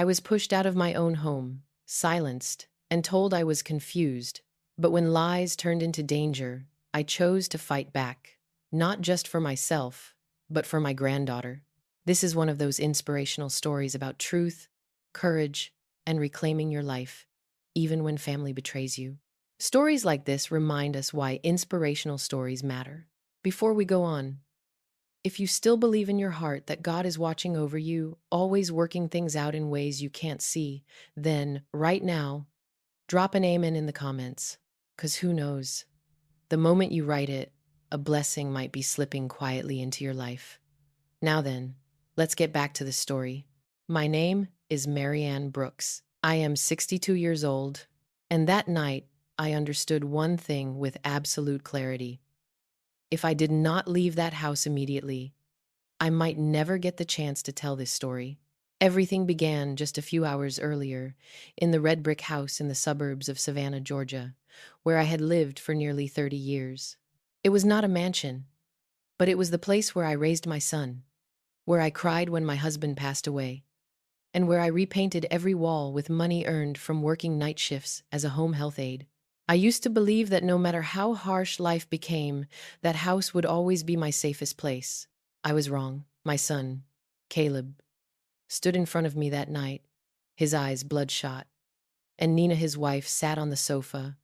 I was pushed out of my own home, silenced, and told I was confused. But when lies turned into danger, I chose to fight back, not just for myself, but for my granddaughter. This is one of those inspirational stories about truth, courage, and reclaiming your life, even when family betrays you. Stories like this remind us why inspirational stories matter. Before we go on, if you still believe in your heart that God is watching over you, always working things out in ways you can't see, then right now, drop an amen in the comments. Because who knows? The moment you write it, a blessing might be slipping quietly into your life. Now then, let's get back to the story. My name is Marianne Brooks. I am 62 years old, and that night I understood one thing with absolute clarity. If I did not leave that house immediately, I might never get the chance to tell this story. Everything began just a few hours earlier in the red brick house in the suburbs of Savannah, Georgia, where I had lived for nearly 30 years. It was not a mansion, but it was the place where I raised my son, where I cried when my husband passed away, and where I repainted every wall with money earned from working night shifts as a home health aide. I used to believe that no matter how harsh life became, that house would always be my safest place. I was wrong. My son, Caleb, stood in front of me that night, his eyes bloodshot, and Nina, his wife, sat on the sofa,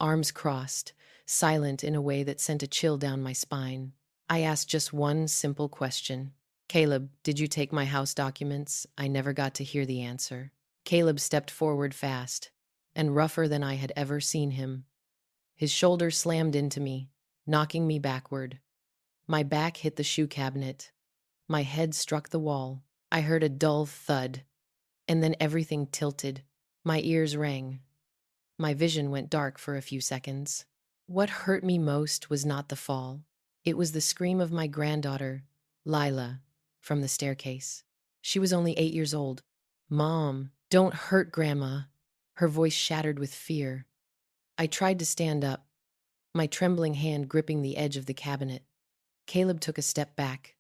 arms crossed, silent in a way that sent a chill down my spine. I asked just one simple question. Caleb, did you take my house documents? I never got to hear the answer. Caleb stepped forward fast, and rougher than I had ever seen him. His shoulder slammed into me, knocking me backward. My back hit the shoe cabinet. My head struck the wall. I heard a dull thud, and then everything tilted. My ears rang. My vision went dark for a few seconds. What hurt me most was not the fall. It was the scream of my granddaughter, Lila, from the staircase. She was only 8 years old. Mom, don't hurt Grandma. Her voice shattered with fear. I tried to stand up, my trembling hand gripping the edge of the cabinet. Caleb took a step back,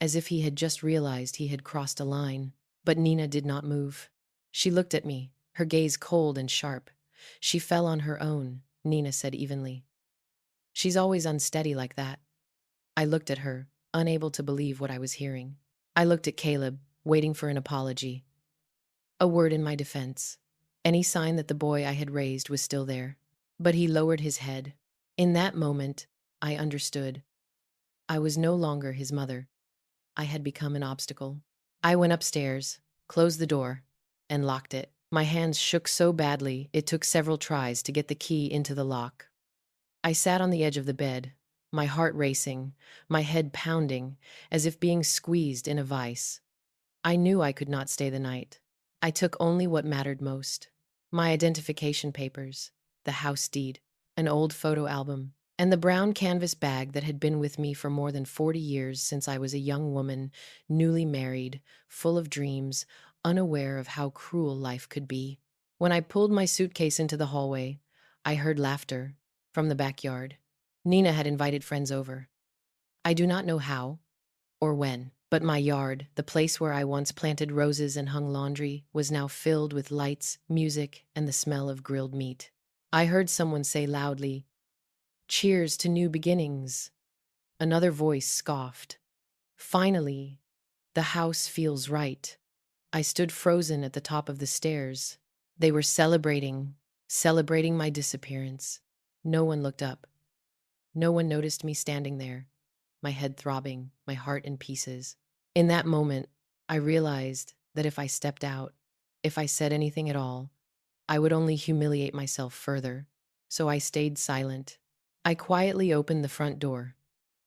as if he had just realized he had crossed a line. But Nina did not move. She looked at me, her gaze cold and sharp. She fell on her own, Nina said evenly. She's always unsteady like that. I looked at her, unable to believe what I was hearing. I looked at Caleb, waiting for an apology. A word in my defense. Any sign that the boy I had raised was still there. But he lowered his head. In that moment, I understood. I was no longer his mother. I had become an obstacle. I went upstairs, closed the door, and locked it. My hands shook so badly it took several tries to get the key into the lock. I sat on the edge of the bed, my heart racing, my head pounding, as if being squeezed in a vice. I knew I could not stay the night. I took only what mattered most. My identification papers, the house deed, an old photo album, and the brown canvas bag that had been with me for more than 40 years since I was a young woman, newly married, full of dreams, unaware of how cruel life could be. When I pulled my suitcase into the hallway, I heard laughter from the backyard. Nina had invited friends over. I do not know how or when, but my yard, the place where I once planted roses and hung laundry, was now filled with lights, music, and the smell of grilled meat. I heard someone say loudly, "Cheers to new beginnings." Another voice scoffed, "Finally, the house feels right." I stood frozen at the top of the stairs. They were celebrating my disappearance. No one looked up. No one noticed me standing there, my head throbbing, my heart in pieces. In that moment, I realized that if I stepped out, if I said anything at all, I would only humiliate myself further. So I stayed silent. I quietly opened the front door.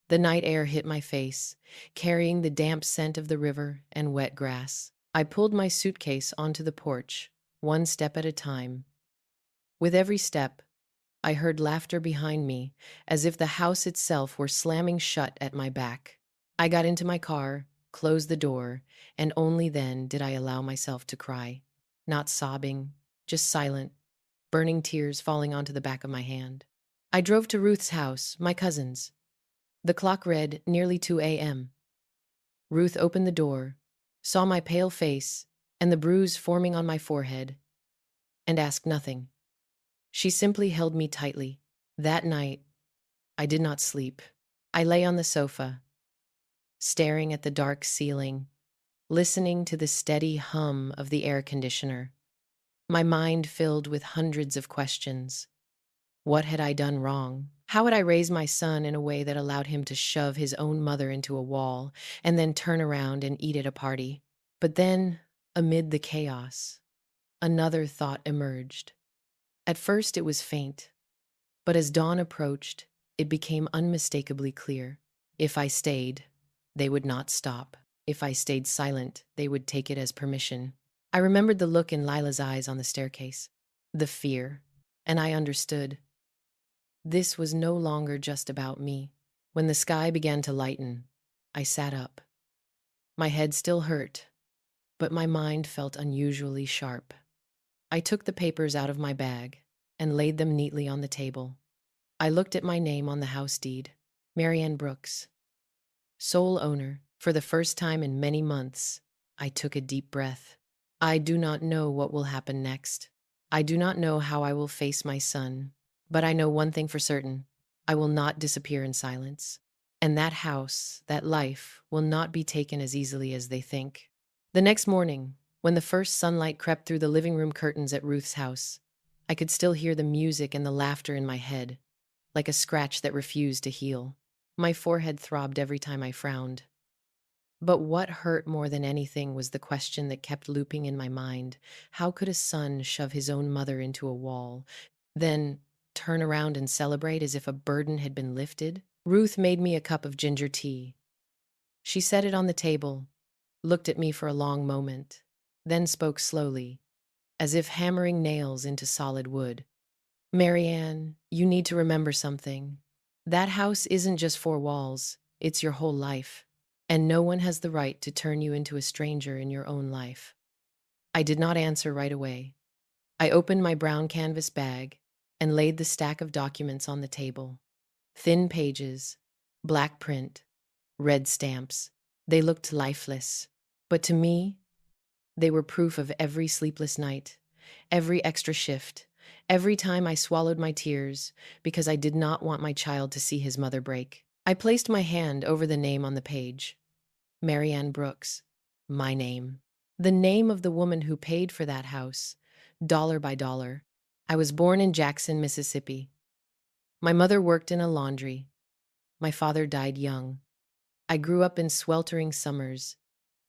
The night air hit my face, carrying the damp scent of the river and wet grass. I pulled my suitcase onto the porch, one step at a time. With every step, I heard laughter behind me, as if the house itself were slamming shut at my back. I got into my car, closed the door, and only then did I allow myself to cry. Not sobbing, just silent, burning tears falling onto the back of my hand. I drove to Ruth's house, my cousin's. The clock read nearly 2 a.m. Ruth opened the door, saw my pale face, and the bruise forming on my forehead, and asked nothing. She simply held me tightly. That night, I did not sleep. I lay on the sofa, staring at the dark ceiling, listening to the steady hum of the air conditioner, my mind filled with hundreds of questions. What had I done wrong? How had I raised my son in a way that allowed him to shove his own mother into a wall and then turn around and eat at a party? But then, amid the chaos, another thought emerged. At first, it was faint, but as dawn approached, it became unmistakably clear. If I stayed, they would not stop. If I stayed silent, they would take it as permission. I remembered the look in Lila's eyes on the staircase, the fear, and I understood. This was no longer just about me. When the sky began to lighten, I sat up. My head still hurt, but my mind felt unusually sharp. I took the papers out of my bag and laid them neatly on the table. I looked at my name on the house deed, Marianne Brooks, sole owner. For the first time in many months, I took a deep breath. I do not know what will happen next. I do not know how I will face my son, but I know one thing for certain. I will not disappear in silence. And that house, that life, will not be taken as easily as they think. The next morning, when the first sunlight crept through the living room curtains at Ruth's house, I could still hear the music and the laughter in my head, like a scratch that refused to heal. My forehead throbbed every time I frowned. But what hurt more than anything was the question that kept looping in my mind. How could a son shove his own mother into a wall, then turn around and celebrate as if a burden had been lifted? Ruth made me a cup of ginger tea. She set it on the table, looked at me for a long moment, then spoke slowly, as if hammering nails into solid wood. Marianne, you need to remember something. That house isn't just four walls, it's your whole life. And no one has the right to turn you into a stranger in your own life. I did not answer right away. I opened my brown canvas bag and laid the stack of documents on the table. Thin pages, black print, red stamps. They looked lifeless. But to me, they were proof of every sleepless night, every extra shift, every time I swallowed my tears because I did not want my child to see his mother break. I placed my hand over the name on the page. Marianne Brooks. My name. The name of the woman who paid for that house, dollar by dollar. I was born in Jackson, Mississippi. My mother worked in a laundry. My father died young. I grew up in sweltering summers,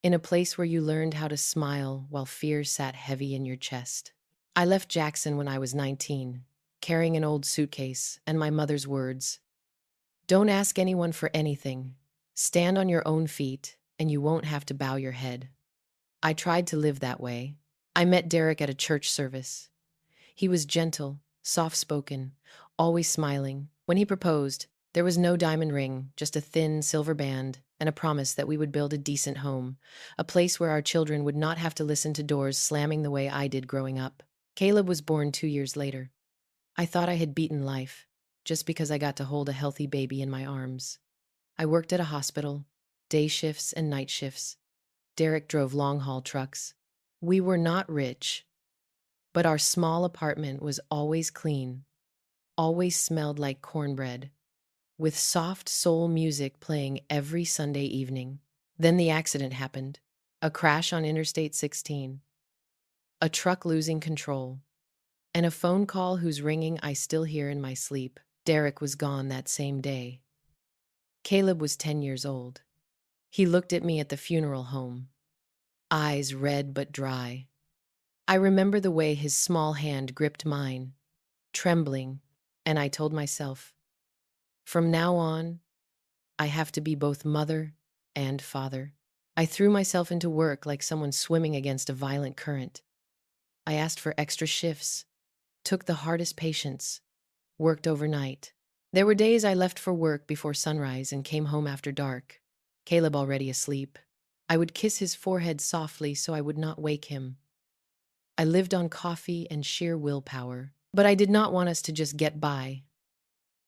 in a place where you learned how to smile while fear sat heavy in your chest. I left Jackson when I was 19, carrying an old suitcase and my mother's words. Don't ask anyone for anything. Stand on your own feet, and you won't have to bow your head. I tried to live that way. I met Derek at a church service. He was gentle, soft-spoken, always smiling. When he proposed, there was no diamond ring, just a thin silver band and a promise that we would build a decent home, a place where our children would not have to listen to doors slamming the way I did growing up. Caleb was born 2 years later. I thought I had beaten life, just because I got to hold a healthy baby in my arms. I worked at a hospital, day shifts and night shifts. Derek drove long-haul trucks. We were not rich, but our small apartment was always clean, always smelled like cornbread, with soft soul music playing every Sunday evening. Then the accident happened, a crash on Interstate 16, a truck losing control, and a phone call whose ringing I still hear in my sleep. Derek was gone that same day. Caleb was 10 years old. He looked at me at the funeral home, eyes red but dry. I remember the way his small hand gripped mine, trembling, and I told myself, from now on, I have to be both mother and father. I threw myself into work like someone swimming against a violent current. I asked for extra shifts, took the hardest patients, worked overnight. There were days I left for work before sunrise and came home after dark, Caleb already asleep. I would kiss his forehead softly so I would not wake him. I lived on coffee and sheer willpower, but I did not want us to just get by.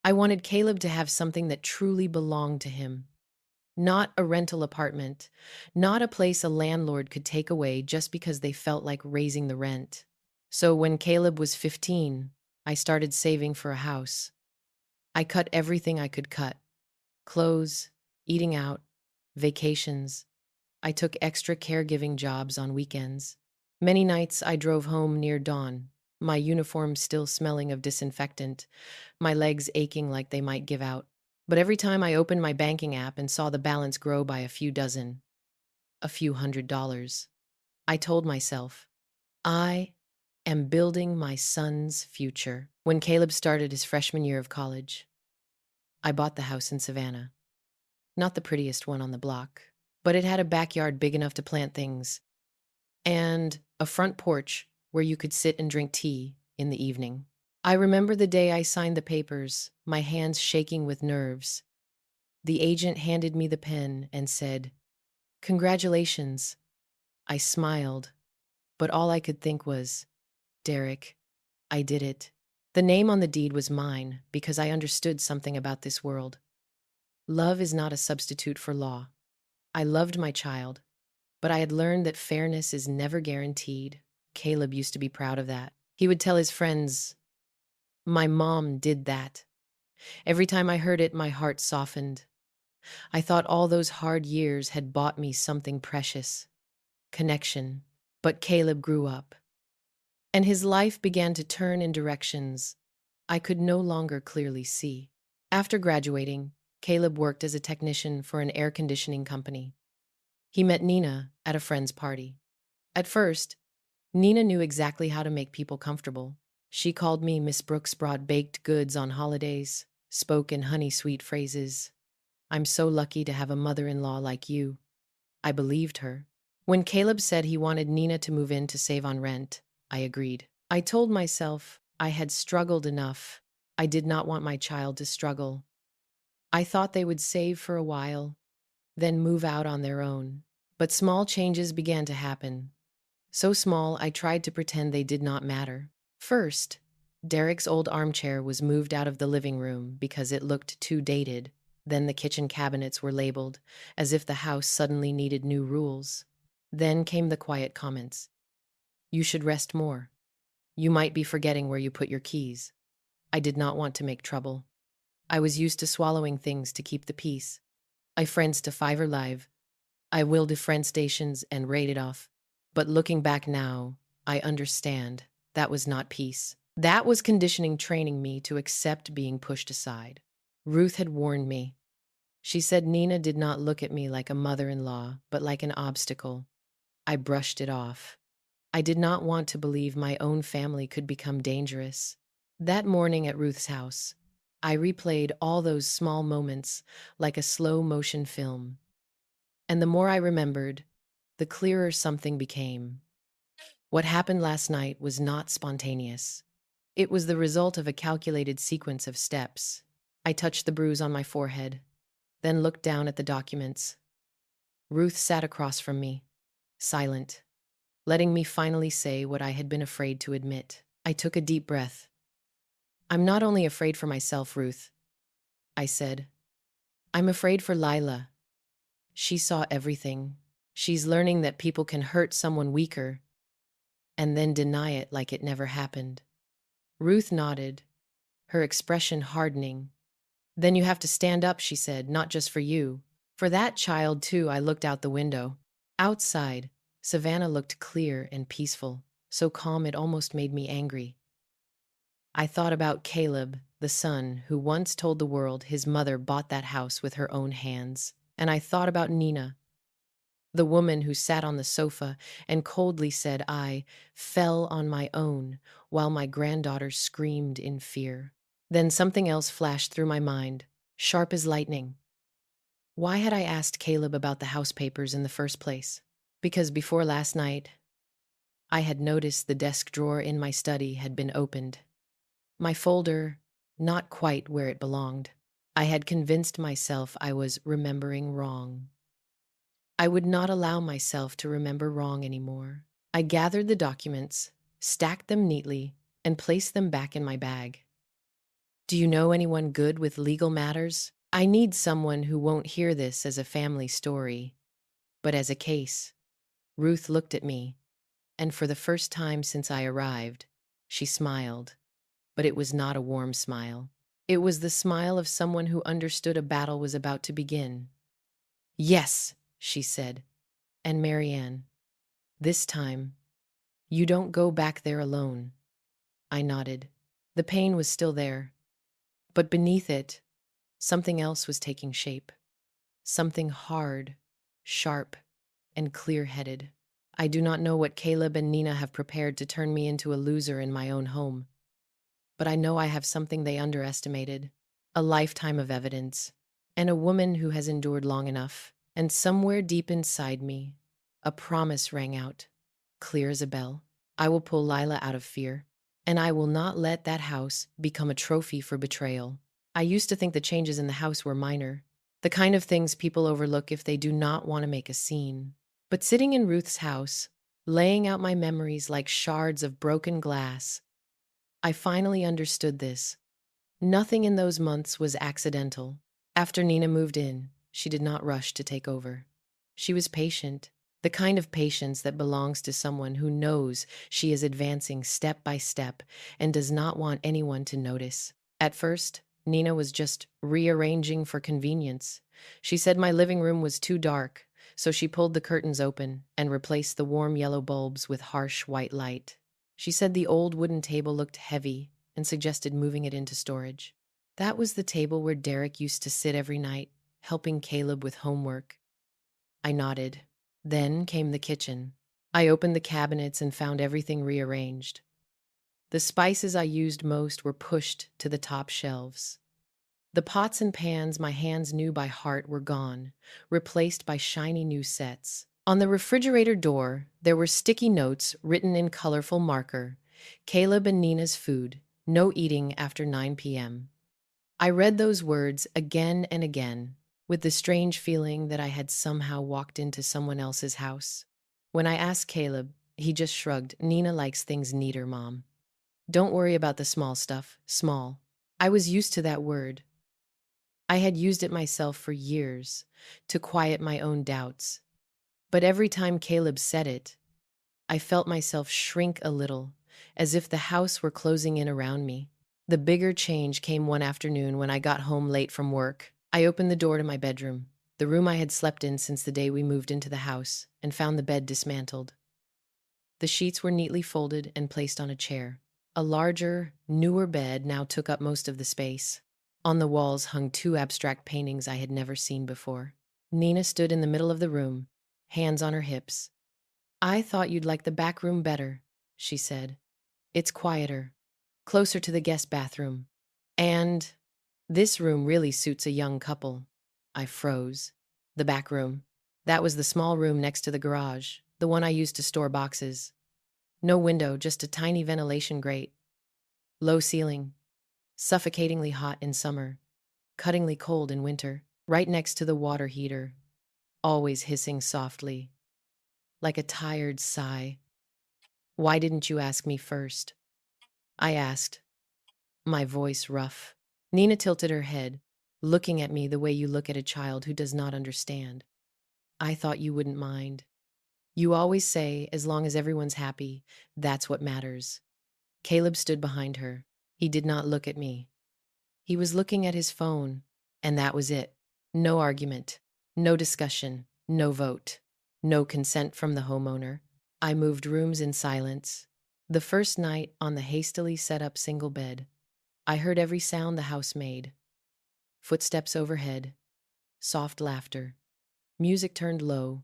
I wanted Caleb to have something that truly belonged to him. not a rental apartment, not a place a landlord could take away just because they felt like raising the rent. So when Caleb was 15, I started saving for a house. I cut everything I could cut: clothes, eating out, vacations. I took extra caregiving jobs on weekends. Many nights I drove home near dawn, my uniform still smelling of disinfectant, my legs aching like they might give out. But every time I opened my banking app and saw the balance grow by a few dozen, a few $100s, I told myself, I am building my son's future. When Caleb started his freshman year of college, I bought the house in Savannah. Not the prettiest one on the block, but it had a backyard big enough to plant things, and a front porch where you could sit and drink tea in the evening. I remember the day I signed the papers, my hands shaking with nerves. The agent handed me the pen and said, "Congratulations." I smiled, but all I could think was, "Derek, I did it." The name on the deed was mine because I understood something about this world. Love is not a substitute for law. I loved my child, but I had learned that fairness is never guaranteed. Caleb used to be proud of that. He would tell his friends, "My mom did that." Every time I heard it, my heart softened. I thought all those hard years had bought me something precious: connection. But Caleb grew up, and his life began to turn in directions I could no longer clearly see. After graduating, Caleb worked as a technician for an air conditioning company. He met Nina at a friend's party. At first, Nina knew exactly how to make people comfortable. She called me Miss Brooks, brought baked goods on holidays, spoke in honey-sweet phrases. "I'm so lucky to have a mother-in-law like you." I believed her. When Caleb said he wanted Nina to move in to save on rent, I agreed. I told myself I had struggled enough. I did not want my child to struggle. I thought they would save for a while, then move out on their own. But small changes began to happen. So small, I tried to pretend they did not matter. First, Derek's old armchair was moved out of the living room because it looked too dated. Then the kitchen cabinets were labeled, as if the house suddenly needed new rules. Then came the quiet comments. "You should rest more. You might be forgetting where you put your keys." I did not want to make trouble. I was used to swallowing things to keep the peace. I friends to Fiverr Live. I will to friend stations and rated off. But looking back now, I understand that was not peace. That was conditioning, training me to accept being pushed aside. Ruth had warned me. She said Nina did not look at me like a mother-in-law, but like an obstacle. I brushed it off. I did not want to believe my own family could become dangerous. That morning at Ruth's house, I replayed all those small moments like a slow-motion film. And the more I remembered, the clearer something became. What happened last night was not spontaneous. It was the result of a calculated sequence of steps. I touched the bruise on my forehead, then looked down at the documents. Ruth sat across from me, silent, letting me finally say what I had been afraid to admit. I took a deep breath. "I'm not only afraid for myself, Ruth," I said. "I'm afraid for Lila. She saw everything. She's learning that people can hurt someone weaker and then deny it like it never happened." Ruth nodded, her expression hardening. "Then you have to stand up," she said, "not just for you. For that child, too." I looked out the window. Outside, Savannah looked clear and peaceful, so calm it almost made me angry. I thought about Caleb, the son who once told the world his mother bought that house with her own hands. And I thought about Nina, the woman who sat on the sofa and coldly said I fell on my own while my granddaughter screamed in fear. Then something else flashed through my mind, sharp as lightning. Why had I asked Caleb about the house papers in the first place? Because before last night, I had noticed the desk drawer in my study had been opened. My folder, not quite where it belonged. I had convinced myself I was remembering wrong. I would not allow myself to remember wrong anymore. I gathered the documents, stacked them neatly, and placed them back in my bag. "Do you know anyone good with legal matters?" I need someone who won't hear this as a family story, but as a case. Ruth looked at me, and for the first time since I arrived, she smiled. But it was not a warm smile. It was the smile of someone who understood a battle was about to begin. Yes, she said. And Marianne, this time, you don't go back there alone. I nodded. The pain was still there, but beneath it, something else was taking shape. Something hard, sharp, and clear-headed. I do not know what Caleb and Nina have prepared to turn me into a loser in my own home, but I know I have something they underestimated, a lifetime of evidence, and a woman who has endured long enough. And somewhere deep inside me, a promise rang out, clear as a bell. I will pull Lila out of fear, and I will not let that house become a trophy for betrayal. I used to think the changes in the house were minor, the kind of things people overlook if they do not want to make a scene. But sitting in Ruth's house, laying out my memories like shards of broken glass, I finally understood this. Nothing in those months was accidental. After Nina moved in, she did not rush to take over. She was patient, the kind of patience that belongs to someone who knows she is advancing step by step and does not want anyone to notice. At first, Nina was just rearranging for convenience. She said my living room was too dark, so she pulled the curtains open and replaced the warm yellow bulbs with harsh white light. She said the old wooden table looked heavy and suggested moving it into storage. That was the table where Derek used to sit every night, helping Caleb with homework. I nodded. Then came the kitchen. I opened the cabinets and found everything rearranged. The spices I used most were pushed to the top shelves. The pots and pans my hands knew by heart were gone, replaced by shiny new sets. On the refrigerator door, there were sticky notes written in colorful marker. Caleb and Nina's food, no eating after 9 p.m. I read those words again and again, with the strange feeling that I had somehow walked into someone else's house. When I asked Caleb, he just shrugged. Nina likes things neater, Mom. Don't worry about the small stuff, small. I was used to that word. I had used it myself for years, to quiet my own doubts. But every time Caleb said it, I felt myself shrink a little, as if the house were closing in around me. The bigger change came one afternoon when I got home late from work. I opened the door to my bedroom, the room I had slept in since the day we moved into the house, and found the bed dismantled. The sheets were neatly folded and placed on a chair. A larger, newer bed now took up most of the space. On the walls hung two abstract paintings I had never seen before. Nina stood in the middle of the room, hands on her hips. I thought you'd like the back room better, she said. It's quieter, closer to the guest bathroom. And this room really suits a young couple. I froze. The back room. That was the small room next to the garage, the one I used to store boxes. No window, just a tiny ventilation grate. Low ceiling. Suffocatingly hot in summer. Cuttingly cold in winter. Right next to the water heater. Always hissing softly. Like a tired sigh. Why didn't you ask me first? I asked, my voice rough. Nina tilted her head, looking at me the way you look at a child who does not understand. I thought you wouldn't mind. You always say, as long as everyone's happy, that's what matters. Caleb stood behind her. He did not look at me. He was looking at his phone, and that was it. No argument, no discussion, no vote, no consent from the homeowner. I moved rooms in silence. The first night on the hastily set up single bed, I heard every sound the house made. Footsteps overhead, soft laughter. Music turned low,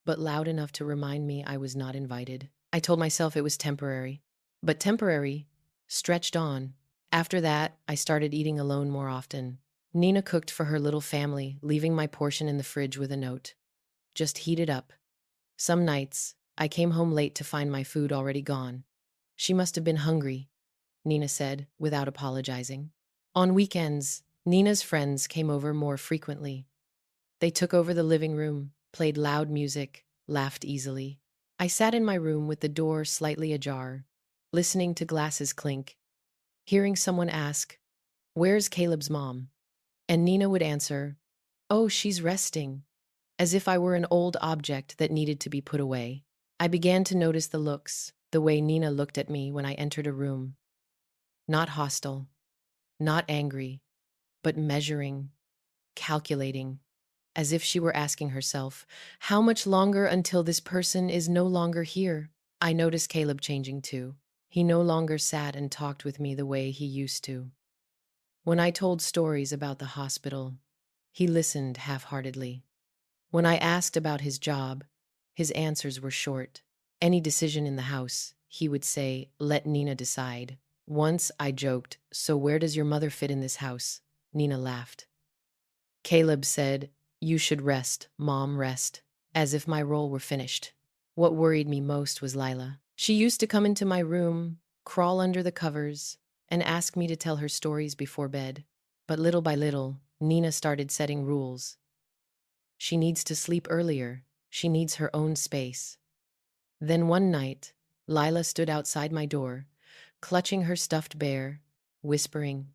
but loud enough to remind me I was not invited. I told myself it was temporary. But temporary stretched on. After that, I started eating alone more often. Nina cooked for her little family, leaving my portion in the fridge with a note. Just heat it up. Some nights, I came home late to find my food already gone. She must have been hungry, Nina said, without apologizing. On weekends, Nina's friends came over more frequently. They took over the living room, played loud music, laughed easily. I sat in my room with the door slightly ajar, listening to glasses clink, hearing someone ask, "Where's Caleb's mom?" And Nina would answer, "Oh, she's resting," as if I were an old object that needed to be put away. I began to notice the looks, the way Nina looked at me when I entered a room. Not hostile, not angry, but measuring, calculating, as if she were asking herself, how much longer until this person is no longer here? I noticed Caleb changing too. He no longer sat and talked with me the way he used to. When I told stories about the hospital, he listened half-heartedly. When I asked about his job, his answers were short. Any decision in the house, he would say, "Let Nina decide." Once I joked, "So where does your mother fit in this house?" Nina laughed. Caleb said, "You should rest, Mom, rest," as if my role were finished. What worried me most was Lila. She used to come into my room, crawl under the covers, and ask me to tell her stories before bed. But little by little, Nina started setting rules. She needs to sleep earlier. She needs her own space. Then one night, Lila stood outside my door, clutching her stuffed bear, whispering,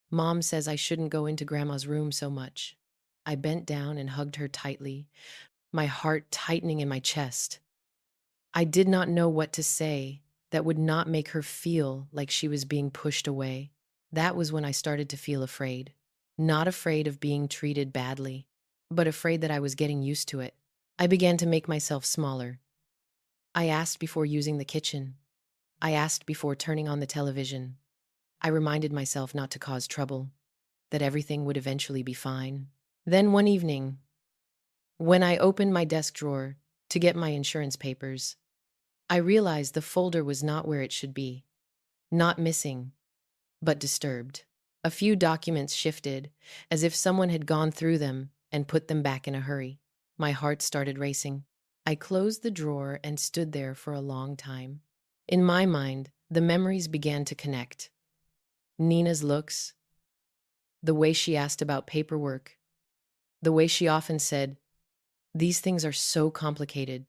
"Mom says I shouldn't go into Grandma's room so much." I bent down and hugged her tightly, my heart tightening in my chest. I did not know what to say that would not make her feel like she was being pushed away. That was when I started to feel afraid. Not afraid of being treated badly, but afraid that I was getting used to it. I began to make myself smaller. I asked before using the kitchen. I asked before turning on the television. I reminded myself not to cause trouble, that everything would eventually be fine. Then one evening, when I opened my desk drawer to get my insurance papers, I realized the folder was not where it should be. Not missing, but disturbed. A few documents shifted, as if someone had gone through them and put them back in a hurry. My heart started racing. I closed the drawer and stood there for a long time. In my mind, the memories began to connect. Nina's looks, the way she asked about paperwork, the way she often said, "These things are so complicated.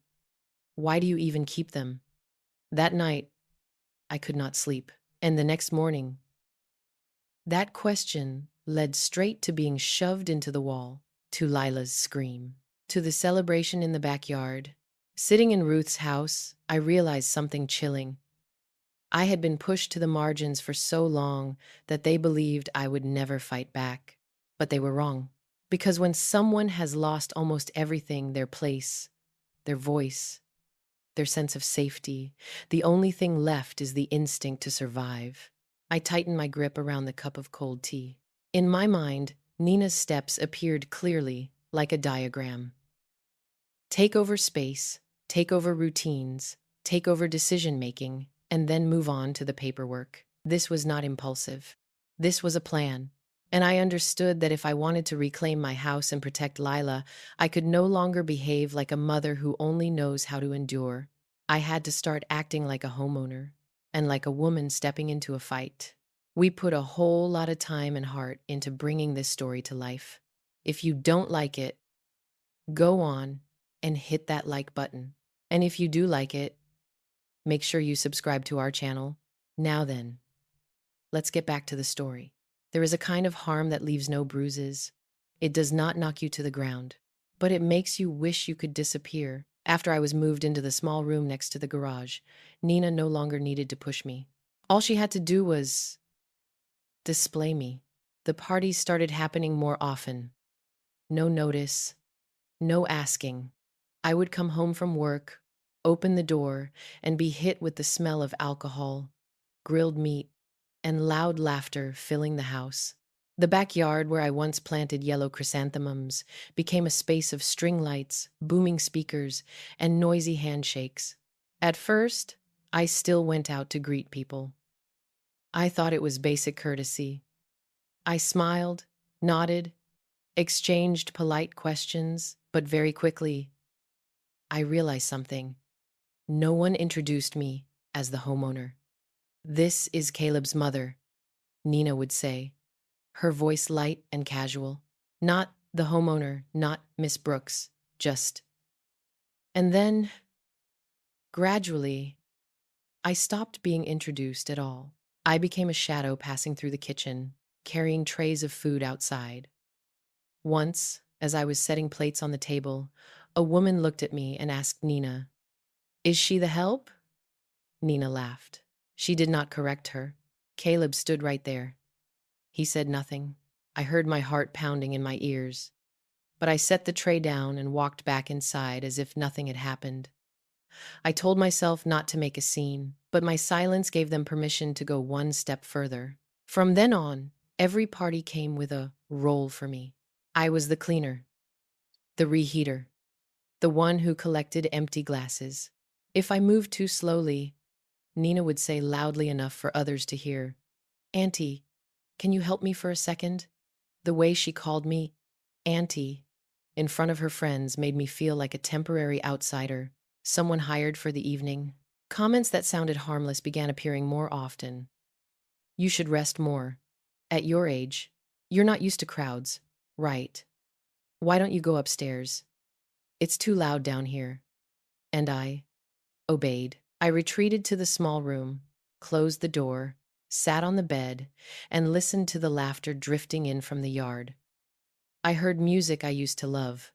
Why do you even keep them?" That night, I could not sleep. And the next morning, that question led straight to being shoved into the wall, to Lila's scream, to the celebration in the backyard. Sitting in Ruth's house, I realized something chilling. I had been pushed to the margins for so long that they believed I would never fight back. But they were wrong. Because when someone has lost almost everything, their place, their voice, their sense of safety, the only thing left is the instinct to survive. I tightened my grip around the cup of cold tea. In my mind, Nina's steps appeared clearly, like a diagram. Take over space, take over routines, take over decision-making, and then move on to the paperwork. This was not impulsive. This was a plan. And I understood that if I wanted to reclaim my house and protect Lila, I could no longer behave like a mother who only knows how to endure. I had to start acting like a homeowner and like a woman stepping into a fight. We put a whole lot of time and heart into bringing this story to life. If you don't like it, go on and hit that like button. And if you do like it, make sure you subscribe to our channel. Now then, let's get back to the story. There is a kind of harm that leaves no bruises. It does not knock you to the ground, but it makes you wish you could disappear. After I was moved into the small room next to the garage, Nina no longer needed to push me. All she had to do was display me. The parties started happening more often. No notice, no asking. I would come home from work, open the door, and be hit with the smell of alcohol, grilled meat, and loud laughter filling the house. The backyard where I once planted yellow chrysanthemums became a space of string lights, booming speakers, and noisy handshakes. At first, I still went out to greet people. I thought it was basic courtesy. I smiled, nodded, exchanged polite questions, but very quickly, I realized something. No one introduced me as the homeowner. "This is Caleb's mother," Nina would say, her voice light and casual. Not the homeowner, not Miss Brooks, just. And then, gradually, I stopped being introduced at all. I became a shadow passing through the kitchen, carrying trays of food outside. Once, as I was setting plates on the table, a woman looked at me and asked Nina, "Is she the help?" Nina laughed. She did not correct her. Caleb stood right there. He said nothing. I heard my heart pounding in my ears, but I set the tray down and walked back inside as if nothing had happened. I told myself not to make a scene, but my silence gave them permission to go one step further. From then on, every party came with a role for me. I was the cleaner, the reheater, the one who collected empty glasses. If I moved too slowly, Nina would say loudly enough for others to hear, "Auntie, can you help me for a second?" The way she called me Auntie in front of her friends made me feel like a temporary outsider, someone hired for the evening. Comments that sounded harmless began appearing more often. "You should rest more. At your age, you're not used to crowds, right? Why don't you go upstairs? It's too loud down here." And I obeyed. I retreated to the small room, closed the door, sat on the bed, and listened to the laughter drifting in from the yard. I heard music I used to love,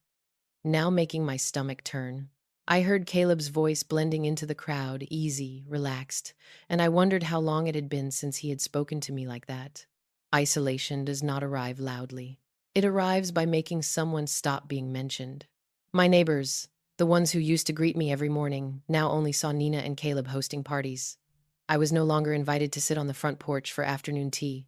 now making my stomach turn. I heard Caleb's voice blending into the crowd, easy, relaxed, and I wondered how long it had been since he had spoken to me like that. Isolation does not arrive loudly. It arrives by making someone stop being mentioned. My neighbors, the ones who used to greet me every morning, now only saw Nina and Caleb hosting parties. I was no longer invited to sit on the front porch for afternoon tea.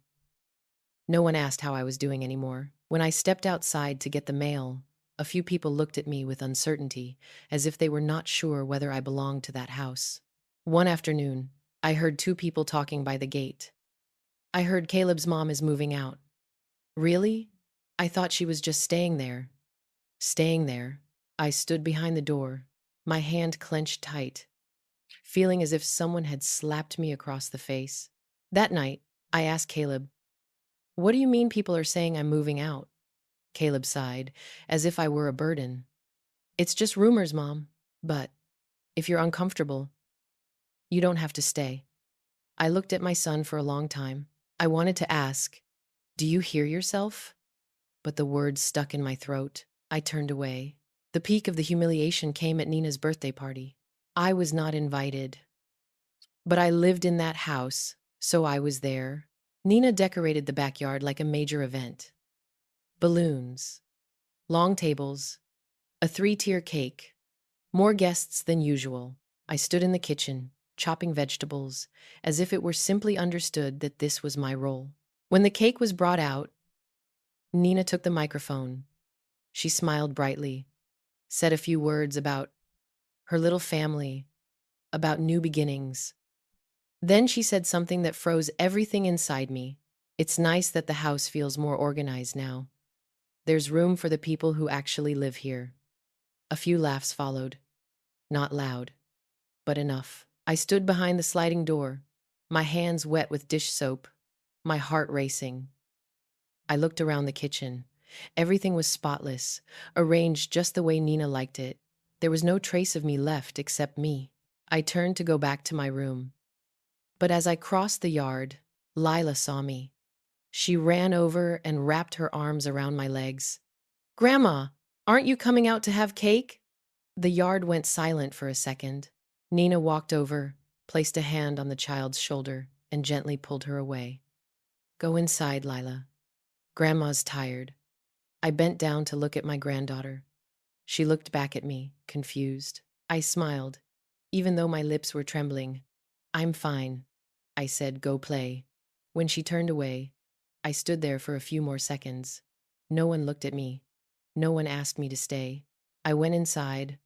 No one asked how I was doing anymore. When I stepped outside to get the mail, a few people looked at me with uncertainty, as if they were not sure whether I belonged to that house. One afternoon, I heard two people talking by the gate. "I heard Caleb's mom is moving out." "Really? I thought she was just staying there." Staying there. I stood behind the door, my hand clenched tight, feeling as if someone had slapped me across the face. That night, I asked Caleb, "What do you mean people are saying I'm moving out?" Caleb sighed, as if I were a burden. "It's just rumors, Mom. But if you're uncomfortable, you don't have to stay." I looked at my son for a long time. I wanted to ask, "Do you hear yourself?" But the words stuck in my throat. I turned away. The peak of the humiliation came at Nina's birthday party. I was not invited, but I lived in that house, so I was there. Nina decorated the backyard like a major event. Balloons, long tables, a three-tier cake, more guests than usual. I stood in the kitchen, chopping vegetables, as if it were simply understood that this was my role. When the cake was brought out, Nina took the microphone. She smiled brightly, said a few words about her little family, about new beginnings. Then she said something that froze everything inside me. "It's nice that the house feels more organized now. There's room for the people who actually live here." A few laughs followed, not loud, but enough. I stood behind the sliding door, my hands wet with dish soap, my heart racing. I looked around the kitchen. Everything was spotless, arranged just the way Nina liked it. There was no trace of me left except me. I turned to go back to my room. But as I crossed the yard, Lila saw me. She ran over and wrapped her arms around my legs. "Grandma, aren't you coming out to have cake?" The yard went silent for a second. Nina walked over, placed a hand on the child's shoulder, and gently pulled her away. "Go inside, Lila. Grandma's tired." I bent down to look at my granddaughter. She looked back at me, confused. I smiled, even though my lips were trembling. "I'm fine," I said, "go play." When she turned away, I stood there for a few more seconds. No one looked at me. No one asked me to stay. I went inside,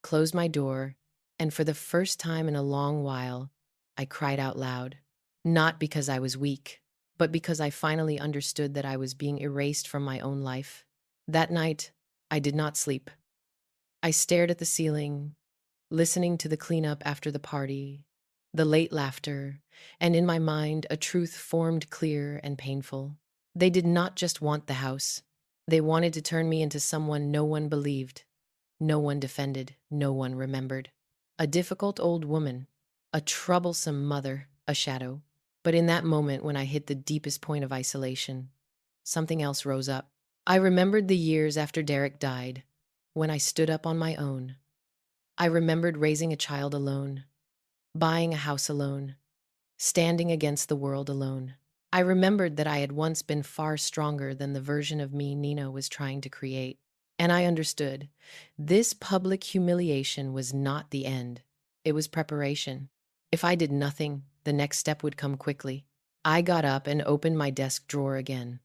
closed my door, and for the first time in a long while, I cried out loud. Not because I was weak, but because I finally understood that I was being erased from my own life. That night, I did not sleep. I stared at the ceiling, listening to the cleanup after the party, the late laughter, and in my mind a truth formed clear and painful. They did not just want the house. They wanted to turn me into someone no one believed, no one defended, no one remembered. A difficult old woman, a troublesome mother, a shadow. But in that moment when I hit the deepest point of isolation, something else rose up. I remembered the years after Derek died, when I stood up on my own. I remembered raising a child alone, buying a house alone, standing against the world alone. I remembered that I had once been far stronger than the version of me Nina was trying to create. And I understood. This public humiliation was not the end. It was preparation. If I did nothing, the next step would come quickly. I got up and opened my desk drawer again.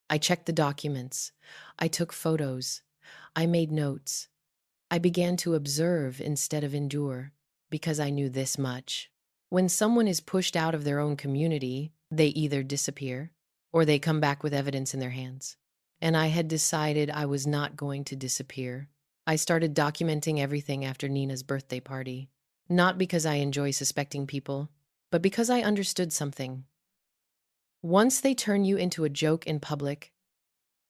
I checked the documents. I took photos. I made notes. I began to observe instead of endure, because I knew this much. When someone is pushed out of their own community, they either disappear or they come back with evidence in their hands. And I had decided I was not going to disappear. I started documenting everything after Nina's birthday party. Not because I enjoy suspecting people, but because I understood something. Once they turn you into a joke in public,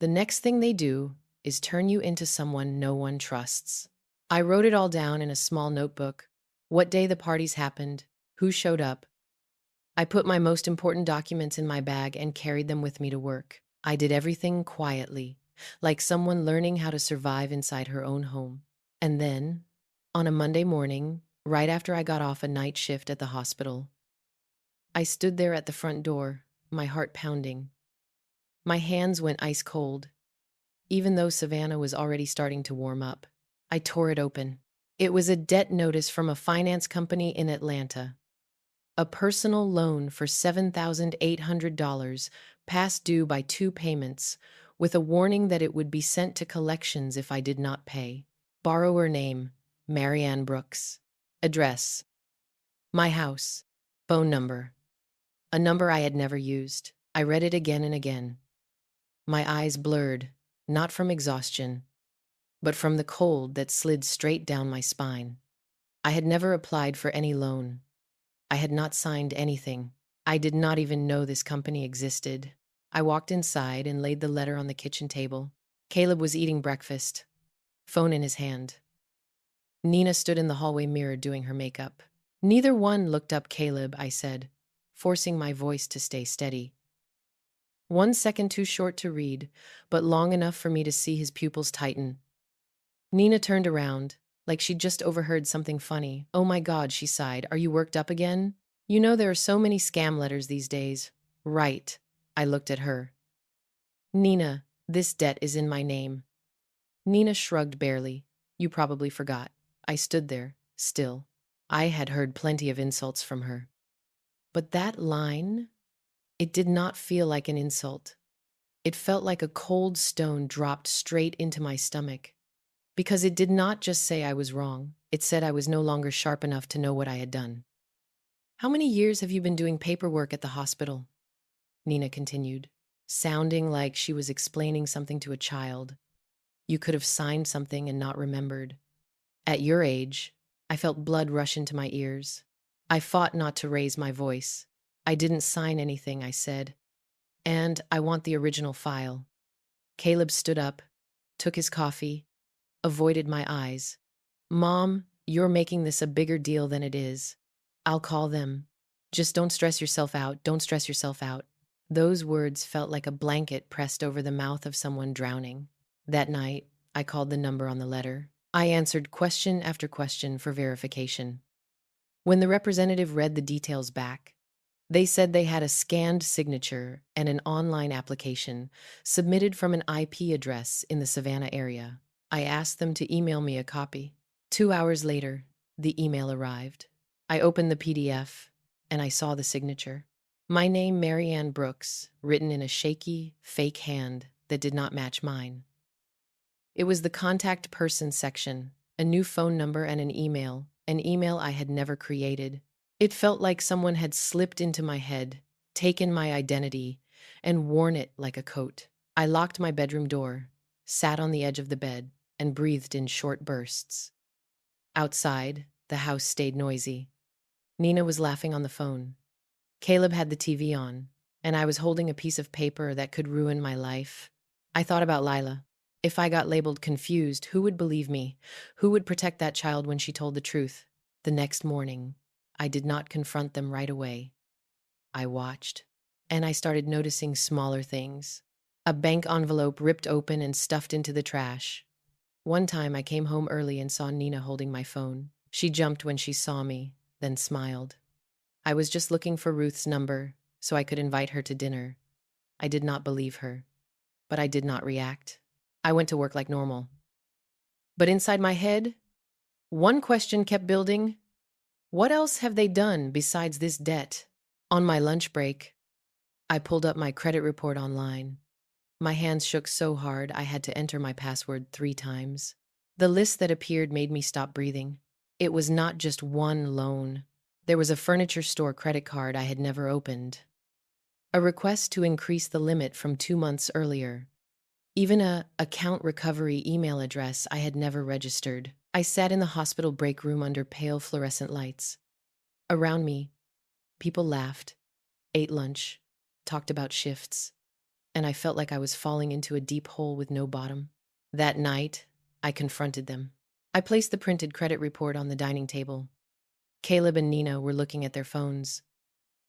the next thing they do is turn you into someone no one trusts. I wrote it all down in a small notebook. What day the parties happened, who showed up. I put my most important documents in my bag and carried them with me to work. I did everything quietly, like someone learning how to survive inside her own home. And then, on a Monday morning, right after I got off a night shift at the hospital, I stood there at the front door, my heart pounding. My hands went ice cold, even though Savannah was already starting to warm up. I tore it open. It was a debt notice from a finance company in Atlanta. A personal loan for $7,800 past due by 2 payments, with a warning that it would be sent to collections if I did not pay. Borrower name, Marianne Brooks. Address, my house. Phone number, a number I had never used. I read it again and again. My eyes blurred, not from exhaustion, but from the cold that slid straight down my spine. I had never applied for any loan. I had not signed anything. I did not even know this company existed. I walked inside and laid the letter on the kitchen table. Caleb was eating breakfast, phone in his hand. Nina stood in the hallway mirror doing her makeup. Neither one looked up. Caleb, I said, forcing my voice to stay steady. 1 second too short to read, but long enough for me to see his pupils tighten. Nina turned around, like she'd just overheard something funny. Oh my God, she sighed. Are you worked up again? You know there are so many scam letters these days. Right. I looked at her. Nina, this debt is in my name. Nina shrugged barely. You probably forgot. I stood there, still. I had heard plenty of insults from her. But that line, it did not feel like an insult. It felt like a cold stone dropped straight into my stomach. Because it did not just say I was wrong, it said I was no longer sharp enough to know what I had done. How many years have you been doing paperwork at the hospital? Nina continued, sounding like she was explaining something to a child. You could have signed something and not remembered. At your age, I felt blood rush into my ears. I fought not to raise my voice. I didn't sign anything, I said. And I want the original file. Caleb stood up, took his coffee, avoided my eyes. Mom, you're making this a bigger deal than it is. I'll call them. Just don't stress yourself out. Don't stress yourself out. Those words felt like a blanket pressed over the mouth of someone drowning. That night, I called the number on the letter. I answered question after question for verification. When the representative read the details back, they said they had a scanned signature and an online application submitted from an IP address in the Savannah area. I asked them to email me a copy. 2 hours later, the email arrived. I opened the PDF, and I saw the signature. My name, Marianne Brooks, written in a shaky, fake hand that did not match mine. It was the contact person section, a new phone number and an email I had never created. It felt like someone had slipped into my head, taken my identity, and worn it like a coat. I locked my bedroom door, sat on the edge of the bed, and breathed in short bursts. Outside, the house stayed noisy. Nina was laughing on the phone. Caleb had the TV on, and I was holding a piece of paper that could ruin my life. I thought about Lila. If I got labeled confused, who would believe me? Who would protect that child when she told the truth? The next morning, I did not confront them right away. I watched, and I started noticing smaller things. A bank envelope ripped open and stuffed into the trash. One time I came home early and saw Nina holding my phone. She jumped when she saw me, then smiled. I was just looking for Ruth's number so I could invite her to dinner. I did not believe her, but I did not react. I went to work like normal. But inside my head, one question kept building. What else have they done besides this debt? On my lunch break, I pulled up my credit report online. My hands shook so hard I had to enter my password 3 times. The list that appeared made me stop breathing. It was not just one loan. There was a furniture store credit card I had never opened. A request to increase the limit from 2 months earlier. Even a account recovery email address I had never registered. I sat in the hospital break room under pale fluorescent lights. Around me, people laughed, ate lunch, talked about shifts, and I felt like I was falling into a deep hole with no bottom. That night, I confronted them. I placed the printed credit report on the dining table. Caleb and Nina were looking at their phones.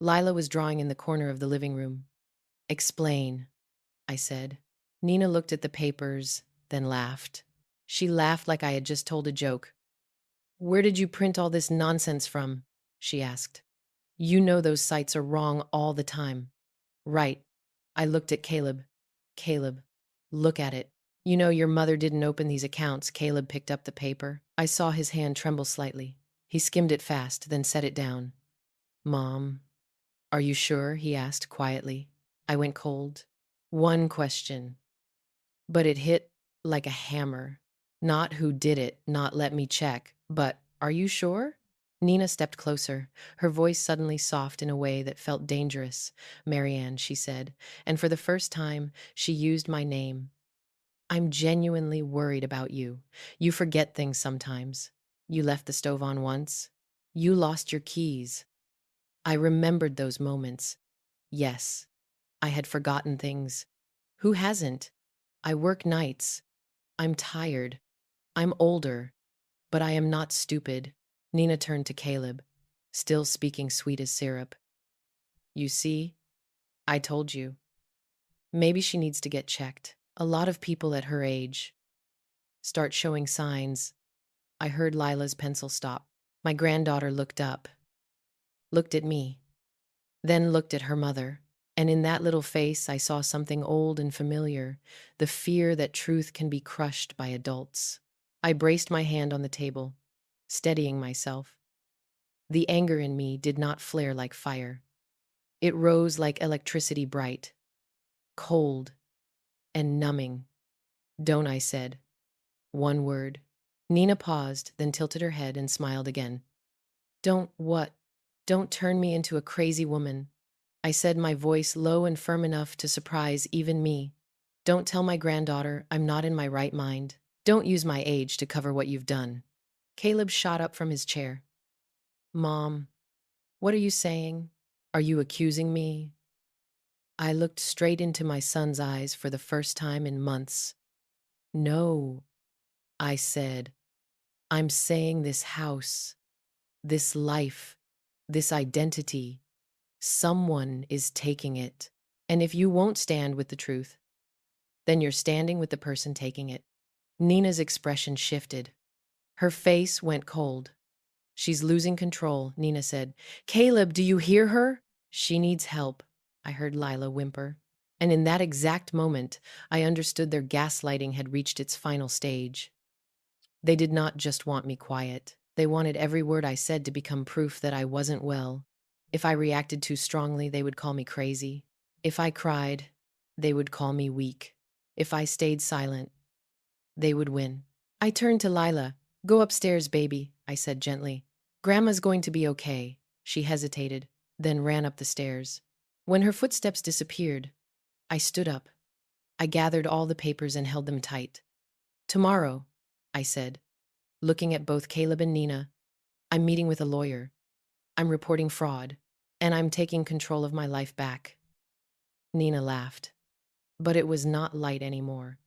Lila was drawing in the corner of the living room. Explain, I said. Nina looked at the papers, then laughed. She laughed like I had just told a joke. Where did you print all this nonsense from? She asked. You know those sites are wrong all the time. Right. I looked at Caleb. Caleb, look at it. You know your mother didn't open these accounts. Caleb picked up the paper. I saw his hand tremble slightly. He skimmed it fast, then set it down. Mom, are you sure? He asked quietly. I went cold. One question. But it hit like a hammer. Not who did it, not let me check, but are you sure? Nina stepped closer, her voice suddenly soft in a way that felt dangerous. Marianne, she said, and for the first time, she used my name. I'm genuinely worried about you. You forget things sometimes. You left the stove on once. You lost your keys. I remembered those moments. Yes, I had forgotten things. Who hasn't? I work nights. I'm tired. I'm older. But I am not stupid. Nina turned to Caleb, still speaking sweet as syrup. You see? I told you. Maybe she needs to get checked. A lot of people at her age start showing signs. I heard Lila's pencil stop. My granddaughter looked up, looked at me, then looked at her mother. And in that little face, I saw something old and familiar, the fear that truth can be crushed by adults. I braced my hand on the table, steadying myself. The anger in me did not flare like fire. It rose like electricity, bright, cold, and numbing. Don't, I said. One word. Nina paused, then tilted her head and smiled again. Don't what? Don't turn me into a crazy woman. I said, my voice low and firm enough to surprise even me. Don't tell my granddaughter I'm not in my right mind. Don't use my age to cover what you've done. Caleb shot up from his chair. Mom, what are you saying? Are you accusing me? I looked straight into my son's eyes for the first time in months. No, I said. I'm saying this house, this life, this identity, someone is taking it. And if you won't stand with the truth, then you're standing with the person taking it. Nina's expression shifted. Her face went cold. She's losing control, Nina said. Caleb, do you hear her? She needs help, I heard Lila whimper. And in that exact moment, I understood their gaslighting had reached its final stage. They did not just want me quiet. They wanted every word I said to become proof that I wasn't well. If I reacted too strongly, they would call me crazy. If I cried, they would call me weak. If I stayed silent, they would win. I turned to Lila. Go upstairs, baby, I said gently. Grandma's going to be okay. She hesitated, then ran up the stairs. When her footsteps disappeared, I stood up. I gathered all the papers and held them tight. Tomorrow, I said, looking at both Caleb and Nina, I'm meeting with a lawyer. I'm reporting fraud, and I'm taking control of my life back. Nina laughed, but it was not light anymore.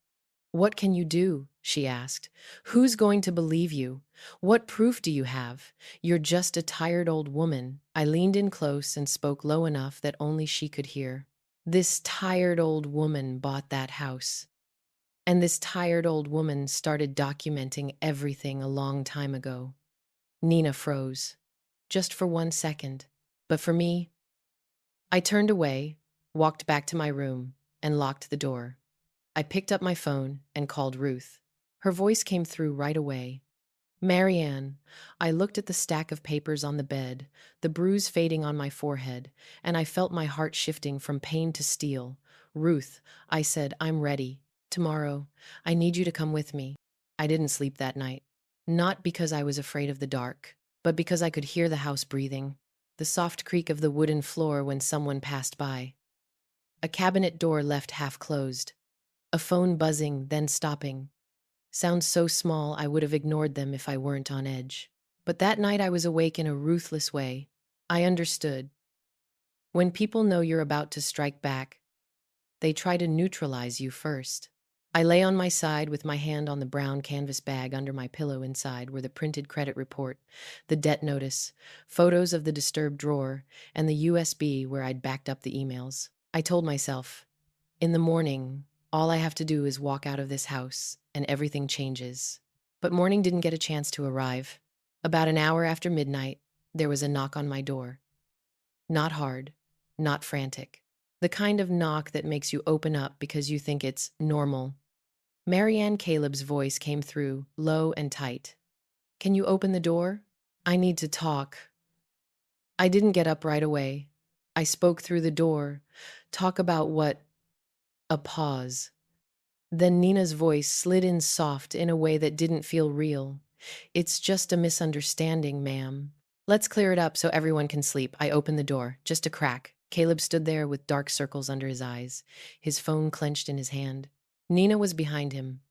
What can you do? she asked. Who's going to believe you? What proof do you have? You're just a tired old woman. I leaned in close and spoke low enough that only she could hear. This tired old woman bought that house. And this tired old woman started documenting everything a long time ago. Nina froze, just for 1 second. But for me, I turned away, walked back to my room, and locked the door. I picked up my phone and called Ruth. Her voice came through right away. Marianne, I looked at the stack of papers on the bed, the bruise fading on my forehead, and I felt my heart shifting from pain to steel. Ruth, I said, I'm ready. Tomorrow, I need you to come with me. I didn't sleep that night. Not because I was afraid of the dark, but because I could hear the house breathing, the soft creak of the wooden floor when someone passed by, a cabinet door left half closed, a phone buzzing, then stopping. Sounds so small I would have ignored them if I weren't on edge. But that night I was awake in a ruthless way. I understood. When people know you're about to strike back, they try to neutralize you first. I lay on my side with my hand on the brown canvas bag under my pillow. Inside were the printed credit report, the debt notice, photos of the disturbed drawer, and the USB where I'd backed up the emails. I told myself, in the morning, all I have to do is walk out of this house and everything changes. But morning didn't get a chance to arrive. About an hour after midnight, there was a knock on my door. Not hard, not frantic. The kind of knock that makes you open up because you think it's normal. Marianne Caleb's voice came through, low and tight. Can you open the door? I need to talk. I didn't get up right away. I spoke through the door. Talk about what? A pause. Then Nina's voice slid in soft in a way that didn't feel real. It's just a misunderstanding, ma'am. Let's clear it up so everyone can sleep. I opened the door, just a crack. Caleb stood there with dark circles under his eyes, his phone clenched in his hand. Nina was behind him,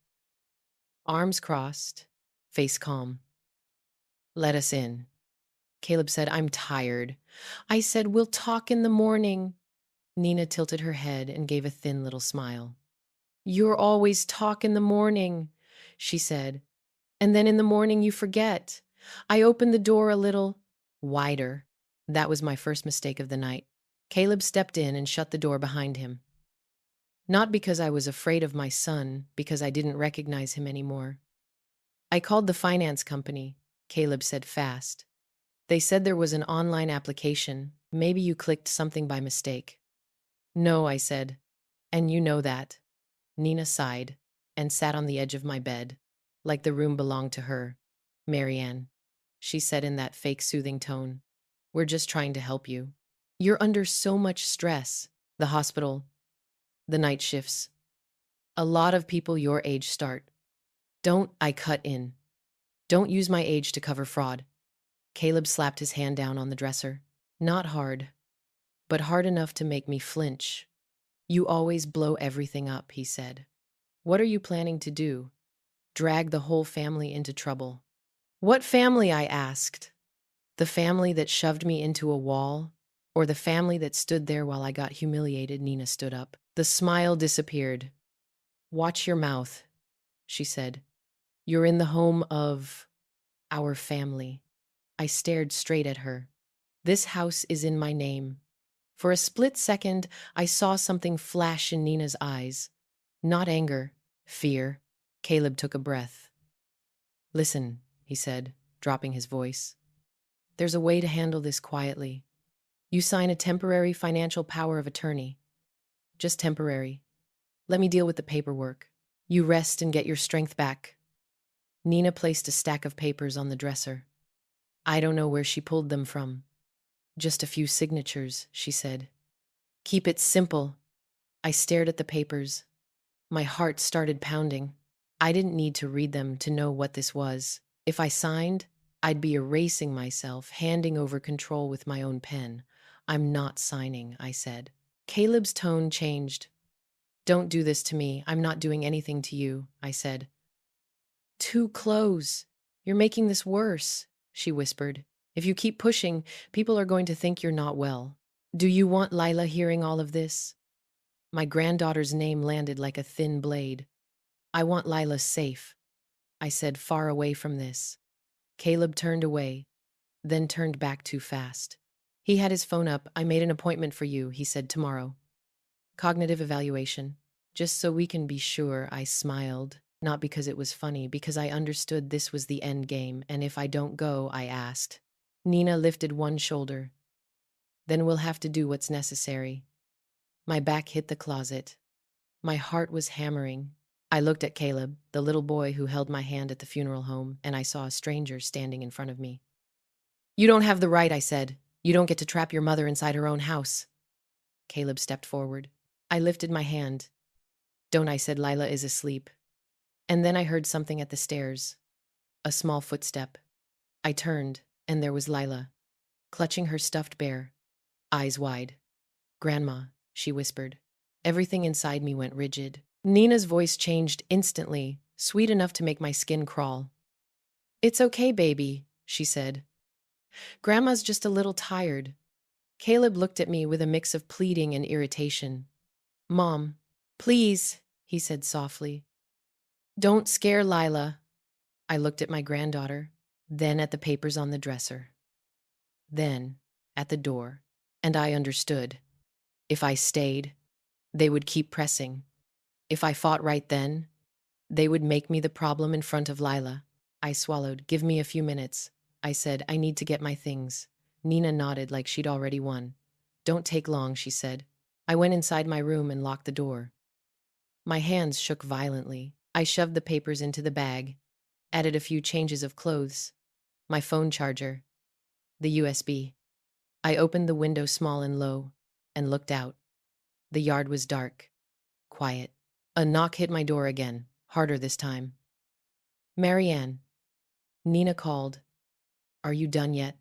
arms crossed, face calm. Let us in. Caleb said, I'm tired. I said, we'll talk in the morning. Nina tilted her head and gave a thin little smile. You're always talk in the morning, she said. And then in the morning you forget. I opened the door a little wider. That was my first mistake of the night. Caleb stepped in and shut the door behind him. Not because I was afraid of my son, because I didn't recognize him anymore. I called the finance company, Caleb said fast. They said there was an online application. Maybe you clicked something by mistake. No, I said. And you know that. Nina sighed and sat on the edge of my bed, like the room belonged to her. Marianne, she said in that fake soothing tone, we're just trying to help you. You're under so much stress. The hospital, the night shifts. A lot of people your age start. Don't, I cut in. Don't use my age to cover fraud. Caleb slapped his hand down on the dresser. Not hard, but hard enough to make me flinch. You always blow everything up, he said. What are you planning to do? Drag the whole family into trouble. What family? I asked. The family that shoved me into a wall? Or the family that stood there while I got humiliated? Nina stood up. The smile disappeared. Watch your mouth, she said. You're in the home of our family. I stared straight at her. This house is in my name. For a split second, I saw something flash in Nina's eyes. Not anger, fear. Caleb took a breath. Listen, he said, dropping his voice. There's a way to handle this quietly. You sign a temporary financial power of attorney. Just temporary. Let me deal with the paperwork. You rest and get your strength back. Nina placed a stack of papers on the dresser. I don't know where she pulled them from. Just a few signatures, she said. Keep it simple. I stared at the papers. My heart started pounding. I didn't need to read them to know what this was. If I signed, I'd be erasing myself, handing over control with my own pen. I'm not signing, I said. Caleb's tone changed. Don't do this to me. I'm not doing anything to you, I said. Too close. You're making this worse, she whispered. If you keep pushing, people are going to think you're not well. Do you want Lila hearing all of this? My granddaughter's name landed like a thin blade. I want Lila safe. I said, far away from this. Caleb turned away, then turned back too fast. He had his phone up. I made an appointment for you, he said, tomorrow. Cognitive evaluation. Just so we can be sure, I smiled. Not because it was funny, because I understood this was the end game, and if I don't go, I asked. Nina lifted one shoulder. Then we'll have to do what's necessary. My back hit the closet. My heart was hammering. I looked at Caleb, the little boy who held my hand at the funeral home, and I saw a stranger standing in front of me. You don't have the right, I said. You don't get to trap your mother inside her own house. Caleb stepped forward. I lifted my hand. Don't, I said, Lila is asleep. And then I heard something at the stairs. A small footstep. I turned, and there was Lila, clutching her stuffed bear, eyes wide. Grandma, she whispered. Everything inside me went rigid. Nina's voice changed instantly, sweet enough to make my skin crawl. It's okay, baby, she said. Grandma's just a little tired. Caleb looked at me with a mix of pleading and irritation. Mom, please, he said softly. Don't scare Lila. I looked at my granddaughter, then at the papers on the dresser, then at the door, and I understood. If I stayed, they would keep pressing. If I fought right then, they would make me the problem in front of Lila. I swallowed. Give me a few minutes. I said, I need to get my things. Nina nodded like she'd already won. Don't take long, she said. I went inside my room and locked the door. My hands shook violently. I shoved the papers into the bag, added a few changes of clothes, my phone charger, the USB. I opened the window small and low and looked out. The yard was dark, quiet. A knock hit my door again, harder this time. Marianne, Nina called. Are you done yet?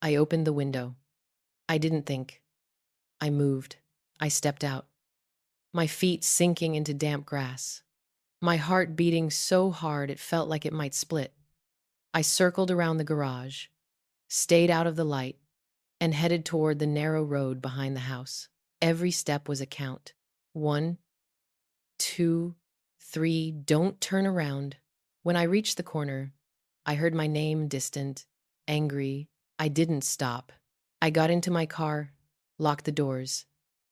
I opened the window. I didn't think. I moved. I stepped out, my feet sinking into damp grass, my heart beating so hard it felt like it might split. I circled around the garage, stayed out of the light, and headed toward the narrow road behind the house. Every step was a count. 1, 2, 3, don't turn around. When I reached the corner, I heard my name, distant, angry. I didn't stop. I got into my car, locked the doors,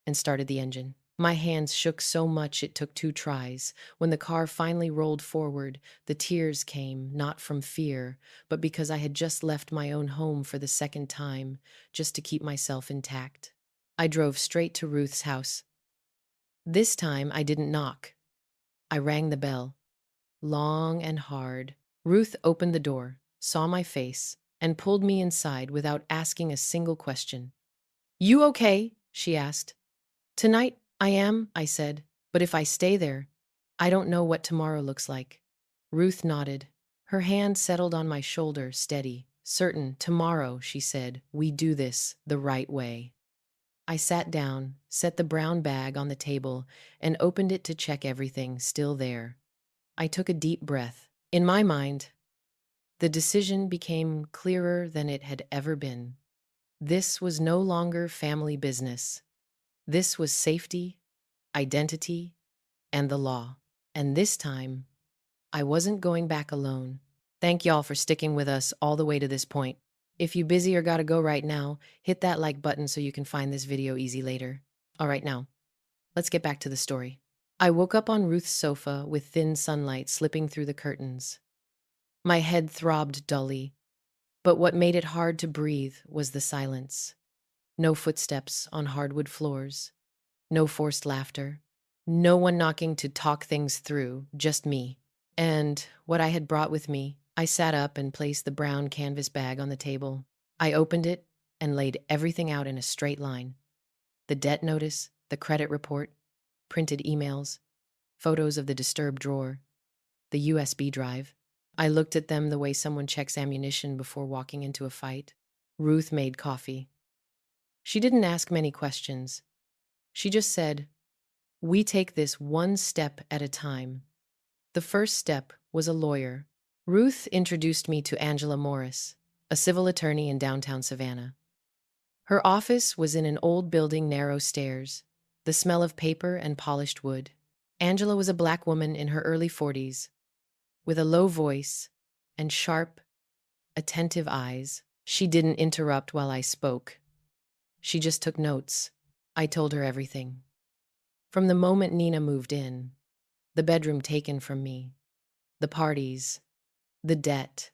and started the engine. My hands shook so much it took 2 tries. When the car finally rolled forward, the tears came, not from fear, but because I had just left my own home for the second time, just to keep myself intact. I drove straight to Ruth's house. This time I didn't knock. I rang the bell, long and hard. Ruth opened the door, saw my face, and pulled me inside without asking a single question. You okay? She asked. Tonight, I am, I said, but if I stay there, I don't know what tomorrow looks like. Ruth nodded. Her hand settled on my shoulder, steady. Certain, tomorrow, she said, we do this the right way. I sat down, set the brown bag on the table, and opened it to check everything still there. I took a deep breath. In my mind, the decision became clearer than it had ever been. This was no longer family business. This was safety, identity, and the law. And this time, I wasn't going back alone. Thank y'all for sticking with us all the way to this point. If you busy or gotta go right now, hit that like button so you can find this video easy later. All right, now, let's get back to the story. I woke up on Ruth's sofa with thin sunlight slipping through the curtains. My head throbbed dully, but what made it hard to breathe was the silence. No footsteps on hardwood floors, no forced laughter, no one knocking to talk things through, just me. And what I had brought with me. I sat up and placed the brown canvas bag on the table. I opened it and laid everything out in a straight line. The debt notice, the credit report, printed emails, photos of the disturbed drawer, the USB drive. I looked at them the way someone checks ammunition before walking into a fight. Ruth made coffee. She didn't ask many questions. She just said, we take this one step at a time. The first step was a lawyer. Ruth introduced me to Angela Morris, a civil attorney in downtown Savannah. Her office was in an old building, narrow stairs, the smell of paper and polished wood. Angela was a black woman in her early 40s, With a low voice and sharp, attentive eyes, she didn't interrupt while I spoke. She just took notes. I told her everything. From the moment Nina moved in, the bedroom taken from me, the parties, the debt,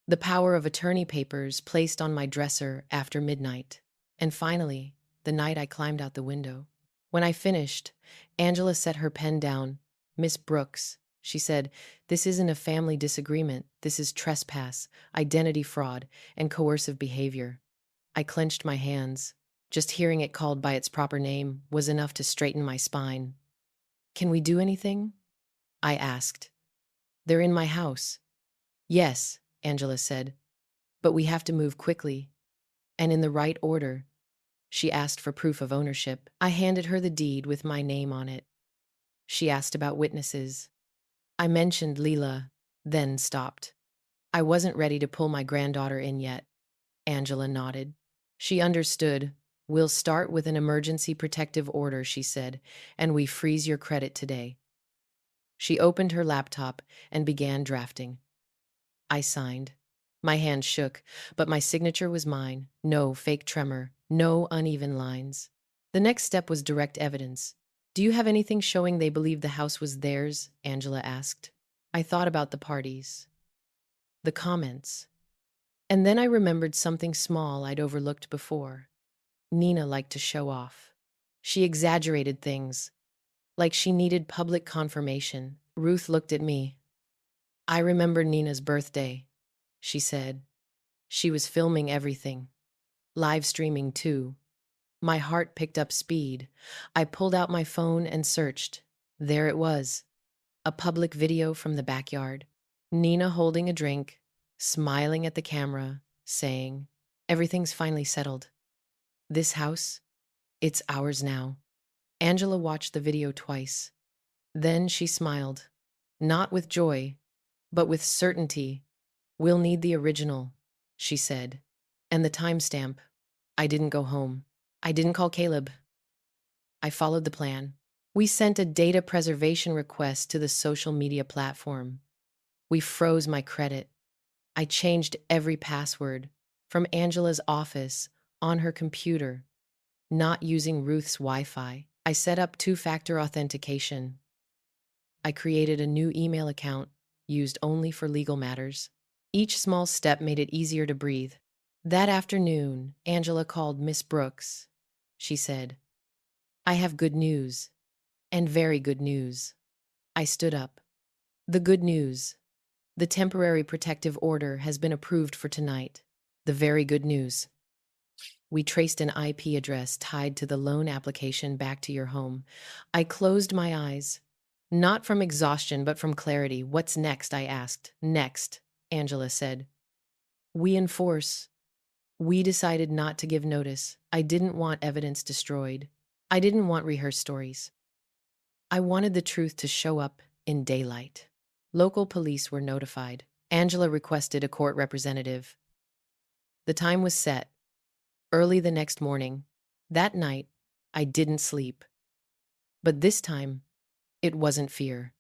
the power of attorney papers placed on my dresser after midnight, and finally, the night I climbed out the window. When I finished, Angela set her pen down. "Miss Brooks," she said, "this isn't a family disagreement. This is trespass, identity fraud, and coercive behavior." I clenched my hands. Just hearing it called by its proper name was enough to straighten my spine. "Can we do anything?" I asked. "They're in my house." "Yes," Angela said, "but we have to move quickly and in the right order." She asked for proof of ownership. I handed her the deed with my name on it. She asked about witnesses. I mentioned Leela, then stopped. I wasn't ready to pull my granddaughter in yet. Angela nodded. She understood. "We'll start with an emergency protective order," she said, "and we freeze your credit today." She opened her laptop and began drafting. I signed. My hand shook, but my signature was mine. No fake tremor, no uneven lines. The next step was direct evidence. "Do you have anything showing they believed the house was theirs?" Angela asked. I thought about the parties, the comments, and then I remembered something small I'd overlooked before. Nina liked to show off. She exaggerated things, like she needed public confirmation. Ruth looked at me. "I remember Nina's birthday," she said. "She was filming everything. Live streaming, too." My heart picked up speed. I pulled out my phone and searched. There it was. A public video from the backyard. Nina holding a drink, smiling at the camera, saying, "Everything's finally settled. This house, it's ours now." Angela watched the video twice. Then she smiled. Not with joy, but with certainty. "We'll need the original," she said. "And the timestamp." I didn't go home. I didn't call Caleb. I followed the plan. We sent a data preservation request to the social media platform. We froze my credit. I changed every password from Angela's office on her computer, not using Ruth's Wi-Fi. I set up two-factor authentication. I created a new email account used only for legal matters. Each small step made it easier to breathe. That afternoon, Angela called Miss Brooks. She said, "I have good news, and very good news." I stood up. "The good news. The temporary protective order has been approved for tonight." "The very good news. We traced an IP address tied to the loan application back to your home." I closed my eyes. Not from exhaustion, but from clarity. "What's next?" I asked. "Next," Angela said. "We enforce." We decided not to give notice. I didn't want evidence destroyed. I didn't want rehearsed stories. I wanted the truth to show up in daylight. Local police were notified. Angela requested a court representative. The time was set. Early the next morning. That night, I didn't sleep. But this time, it wasn't fear.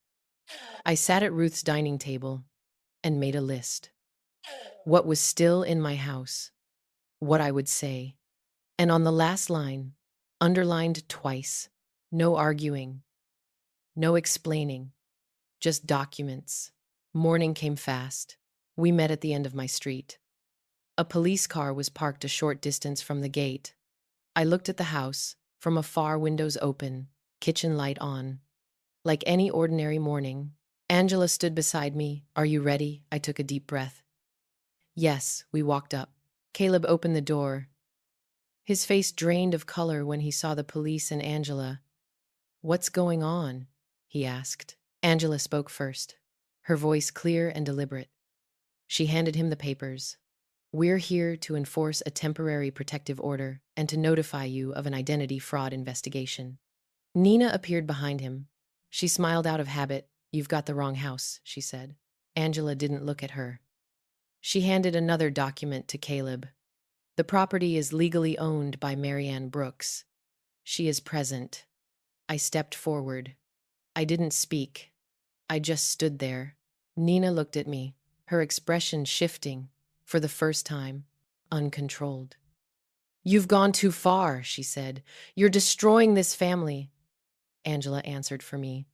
I sat at Ruth's dining table and made a list. What was still in my house, what I would say. And on the last line, underlined twice, no arguing, no explaining, just documents. Morning came fast. We met at the end of my street. A police car was parked a short distance from the gate. I looked at the house, from afar, windows open, kitchen light on. Like any ordinary morning, Angela stood beside me. "Are you ready?" I took a deep breath. "Yes." We walked up. Caleb opened the door. His face drained of color when he saw the police and Angela. "What's going on?" he asked. Angela spoke first, her voice clear and deliberate. She handed him the papers. "We're here to enforce a temporary protective order and to notify you of an identity fraud investigation." Nina appeared behind him. She smiled out of habit. "You've got the wrong house," she said. Angela didn't look at her. She handed another document to Caleb. "The property is legally owned by Marianne Brooks. She is present." I stepped forward. I didn't speak. I just stood there. Nina looked at me, her expression shifting, for the first time, uncontrolled. "You've gone too far," she said. "You're destroying this family." Angela answered for me.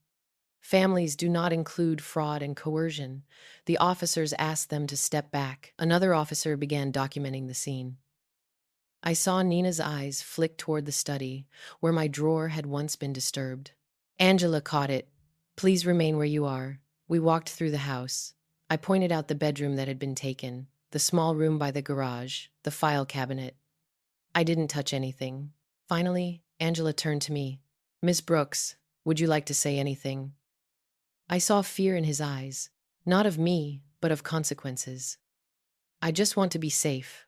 "Families do not include fraud and coercion." The officers asked them to step back. Another officer began documenting the scene. I saw Nina's eyes flick toward the study, where my drawer had once been disturbed. Angela caught it. "Please remain where you are." We walked through the house. I pointed out the bedroom that had been taken, the small room by the garage, the file cabinet. I didn't touch anything. Finally, Angela turned to me. "Miss Brooks, would you like to say anything?" I saw fear in his eyes, not of me, but of consequences. "I just want to be safe,"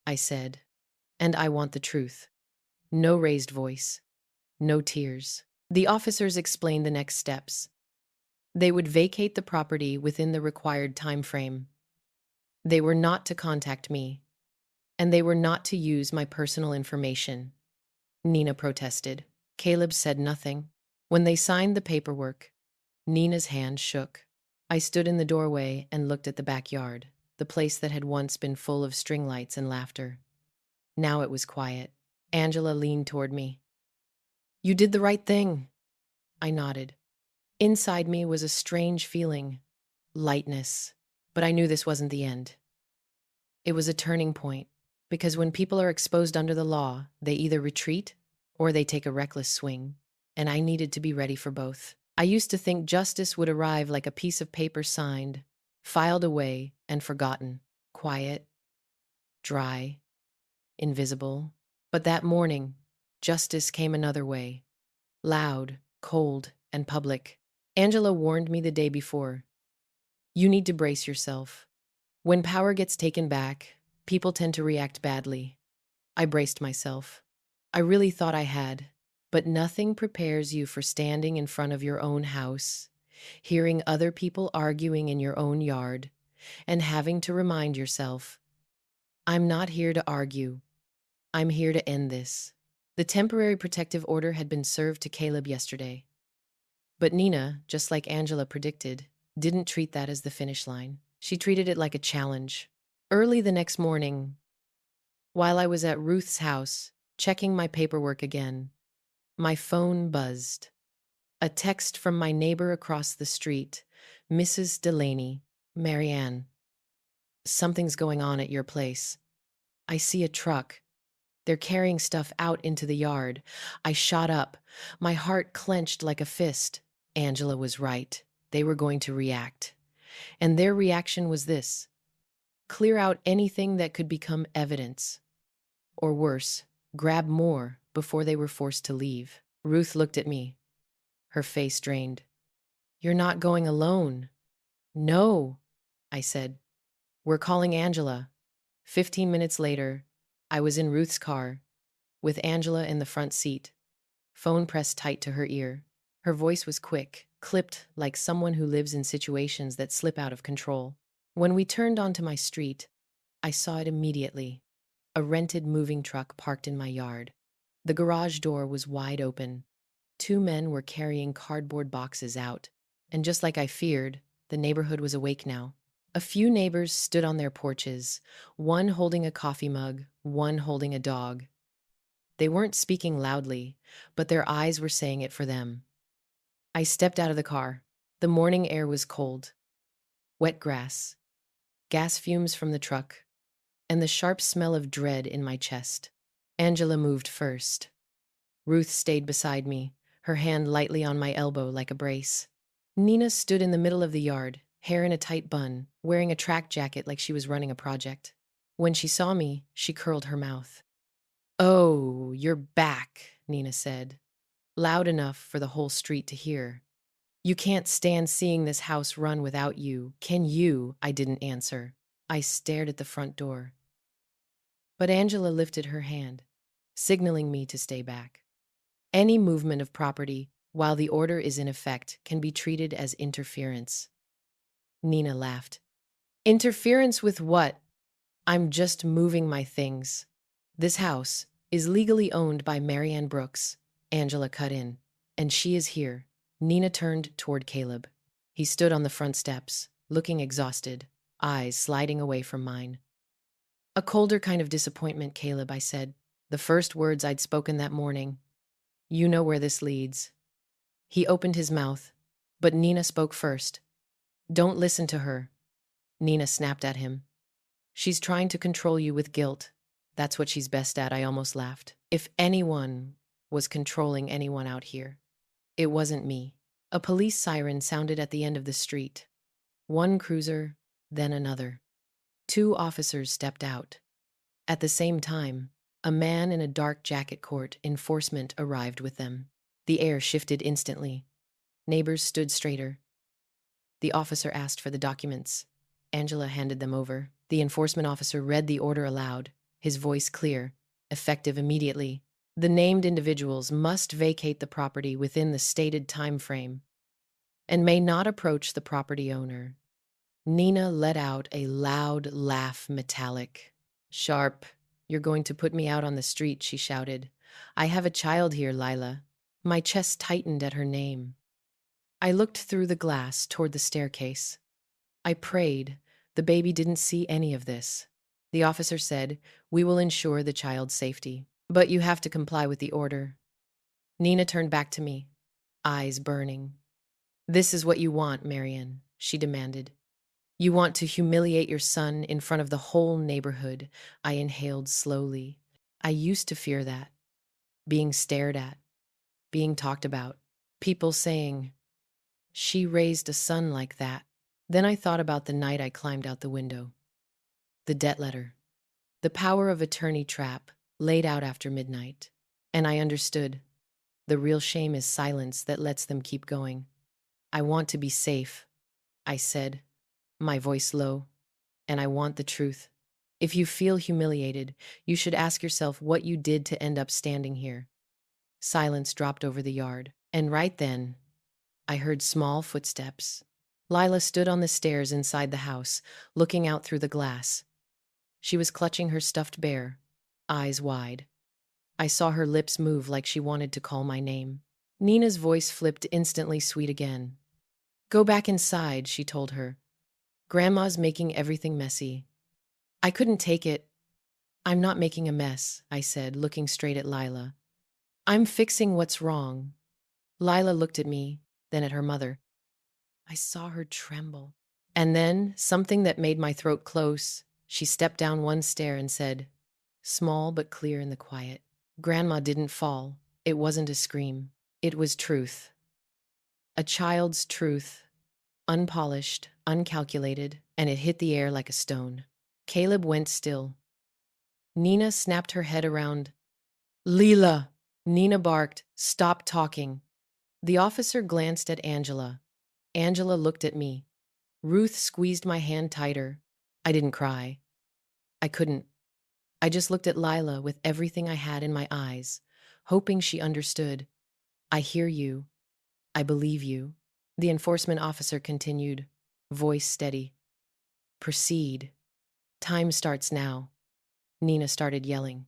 I said, "and I want the truth." No raised voice, no tears. The officers explained the next steps. They would vacate the property within the required time frame. They were not to contact me, and they were not to use my personal information. Nina protested. Caleb said nothing. When they signed the paperwork, Nina's hand shook. I stood in the doorway and looked at the backyard, the place that had once been full of string lights and laughter. Now it was quiet. Angela leaned toward me. "You did the right thing." I nodded. Inside me was a strange feeling, lightness, but I knew this wasn't the end. It was a turning point, because when people are exposed under the law, they either retreat or they take a reckless swing, and I needed to be ready for both. I used to think justice would arrive like a piece of paper signed, filed away, and forgotten, quiet, dry, invisible. But that morning, justice came another way, loud, cold, and public. Angela warned me the day before. "You need to brace yourself. When power gets taken back, people tend to react badly." I braced myself. I really thought I had, but nothing prepares you for standing in front of your own house, hearing other people arguing in your own yard, and having to remind yourself, "I'm not here to argue. I'm here to end this." The temporary protective order had been served to Caleb yesterday. But Nina, just like Angela predicted, didn't treat that as the finish line. She treated it like a challenge. Early the next morning, while I was at Ruth's house, checking my paperwork again, my phone buzzed. A text from my neighbor across the street, Mrs. Delaney. "Marianne, something's going on at your place. I see a truck. They're carrying stuff out into the yard." I shot up, my heart clenched like a fist. Angela was right. They were going to react. And their reaction was this: clear out anything that could become evidence. Or worse, grab more before they were forced to leave. Ruth looked at me, her face drained. "You're not going alone." "No," I said. "We're calling Angela." 15 minutes later, I was in Ruth's car, with Angela in the front seat, phone pressed tight to her ear. Her voice was quick, clipped like someone who lives in situations that slip out of control. When we turned onto my street, I saw it immediately. A rented moving truck parked in my yard. The garage door was wide open. Two men were carrying cardboard boxes out. And just like I feared, the neighborhood was awake now. A few neighbors stood on their porches, one holding a coffee mug, one holding a dog. They weren't speaking loudly, but their eyes were saying it for them. I stepped out of the car. The morning air was cold. Wet grass, gas fumes from the truck, and the sharp smell of dread in my chest. Angela moved first. Ruth stayed beside me, her hand lightly on my elbow like a brace. Nina stood in the middle of the yard, hair in a tight bun, wearing a track jacket like she was running a project. When she saw me, she curled her mouth. "Oh, you're back," Nina said, loud enough for the whole street to hear. "You can't stand seeing this house run without you, can you?" I didn't answer. I stared at the front door. But Angela lifted her hand, signaling me to stay back. Any movement of property, while the order is in effect, can be treated as interference. Nina laughed. "Interference with what?" "I'm just moving my things." "This house is legally owned by Marianne Brooks," Angela cut in, "and she is here." Nina turned toward Caleb. He stood on the front steps, looking exhausted, eyes sliding away from mine. A colder kind of disappointment, Caleb, I said, the first words I'd spoken that morning. You know where this leads. He opened his mouth, but Nina spoke first. Don't listen to her. Nina snapped at him. She's trying to control you with guilt. That's what she's best at, I almost laughed. If anyone was controlling anyone out here, it wasn't me. A police siren sounded at the end of the street. One cruiser, then another. Two officers stepped out. At the same time, a man in a dark jacket court enforcement arrived with them. The air shifted instantly. Neighbors stood straighter. The officer asked for the documents. Angela handed them over. The enforcement officer read the order aloud, his voice clear, effective immediately. The named individuals must vacate the property within the stated time frame and may not approach the property owner. Nina let out a loud laugh, metallic. Sharp. You're going to put me out on the street, she shouted. I have a child here, Lila. My chest tightened at her name. I looked through the glass toward the staircase. I prayed the baby didn't see any of this. The officer said, we will ensure the child's safety, but you have to comply with the order. Nina turned back to me, eyes burning. This is what you want, Marian, she demanded. You want to humiliate your son in front of the whole neighborhood. I inhaled slowly. I used to fear that. Being stared at, being talked about, people saying, she raised a son like that. Then I thought about the night I climbed out the window. The debt letter. The power of attorney trap laid out after midnight. And I understood. The real shame is silence that lets them keep going. I want to be safe, I said, my voice low, and I want the truth. If you feel humiliated, you should ask yourself what you did to end up standing here. Silence dropped over the yard, and right then, I heard small footsteps. Lila stood on the stairs inside the house, looking out through the glass. She was clutching her stuffed bear, eyes wide. I saw her lips move like she wanted to call my name. Nina's voice flipped instantly sweet again. Go back inside, she told her. Grandma's making everything messy. I couldn't take it. I'm not making a mess, I said, looking straight at Lila. I'm fixing what's wrong. Lila looked at me, then at her mother. I saw her tremble. And then, something that made my throat close, she stepped down one stair and said, small but clear in the quiet, Grandma didn't fall. It wasn't a scream. It was truth. A child's truth, unpolished, uncalculated, and it hit the air like a stone. Caleb went still. Nina snapped her head around. Leela! Nina barked, stop talking. The officer glanced at Angela. Angela looked at me. Ruth squeezed my hand tighter. I didn't cry. I couldn't. I just looked at Lila with everything I had in my eyes, hoping she understood. I hear you. I believe you. The enforcement officer continued, voice steady. Proceed. Time starts now. Nina started yelling.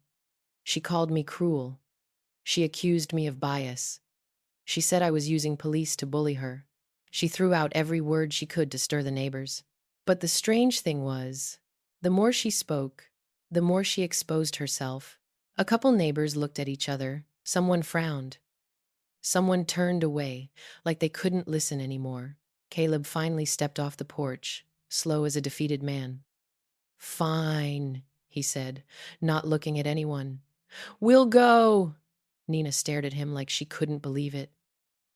She called me cruel. She accused me of bias. She said I was using police to bully her. She threw out every word she could to stir the neighbors. But the strange thing was, the more she spoke, the more she exposed herself. A couple neighbors looked at each other. Someone frowned. Someone turned away, like they couldn't listen anymore. Caleb finally stepped off the porch, slow as a defeated man. Fine, he said, not looking at anyone. We'll go. Nina stared at him like she couldn't believe it.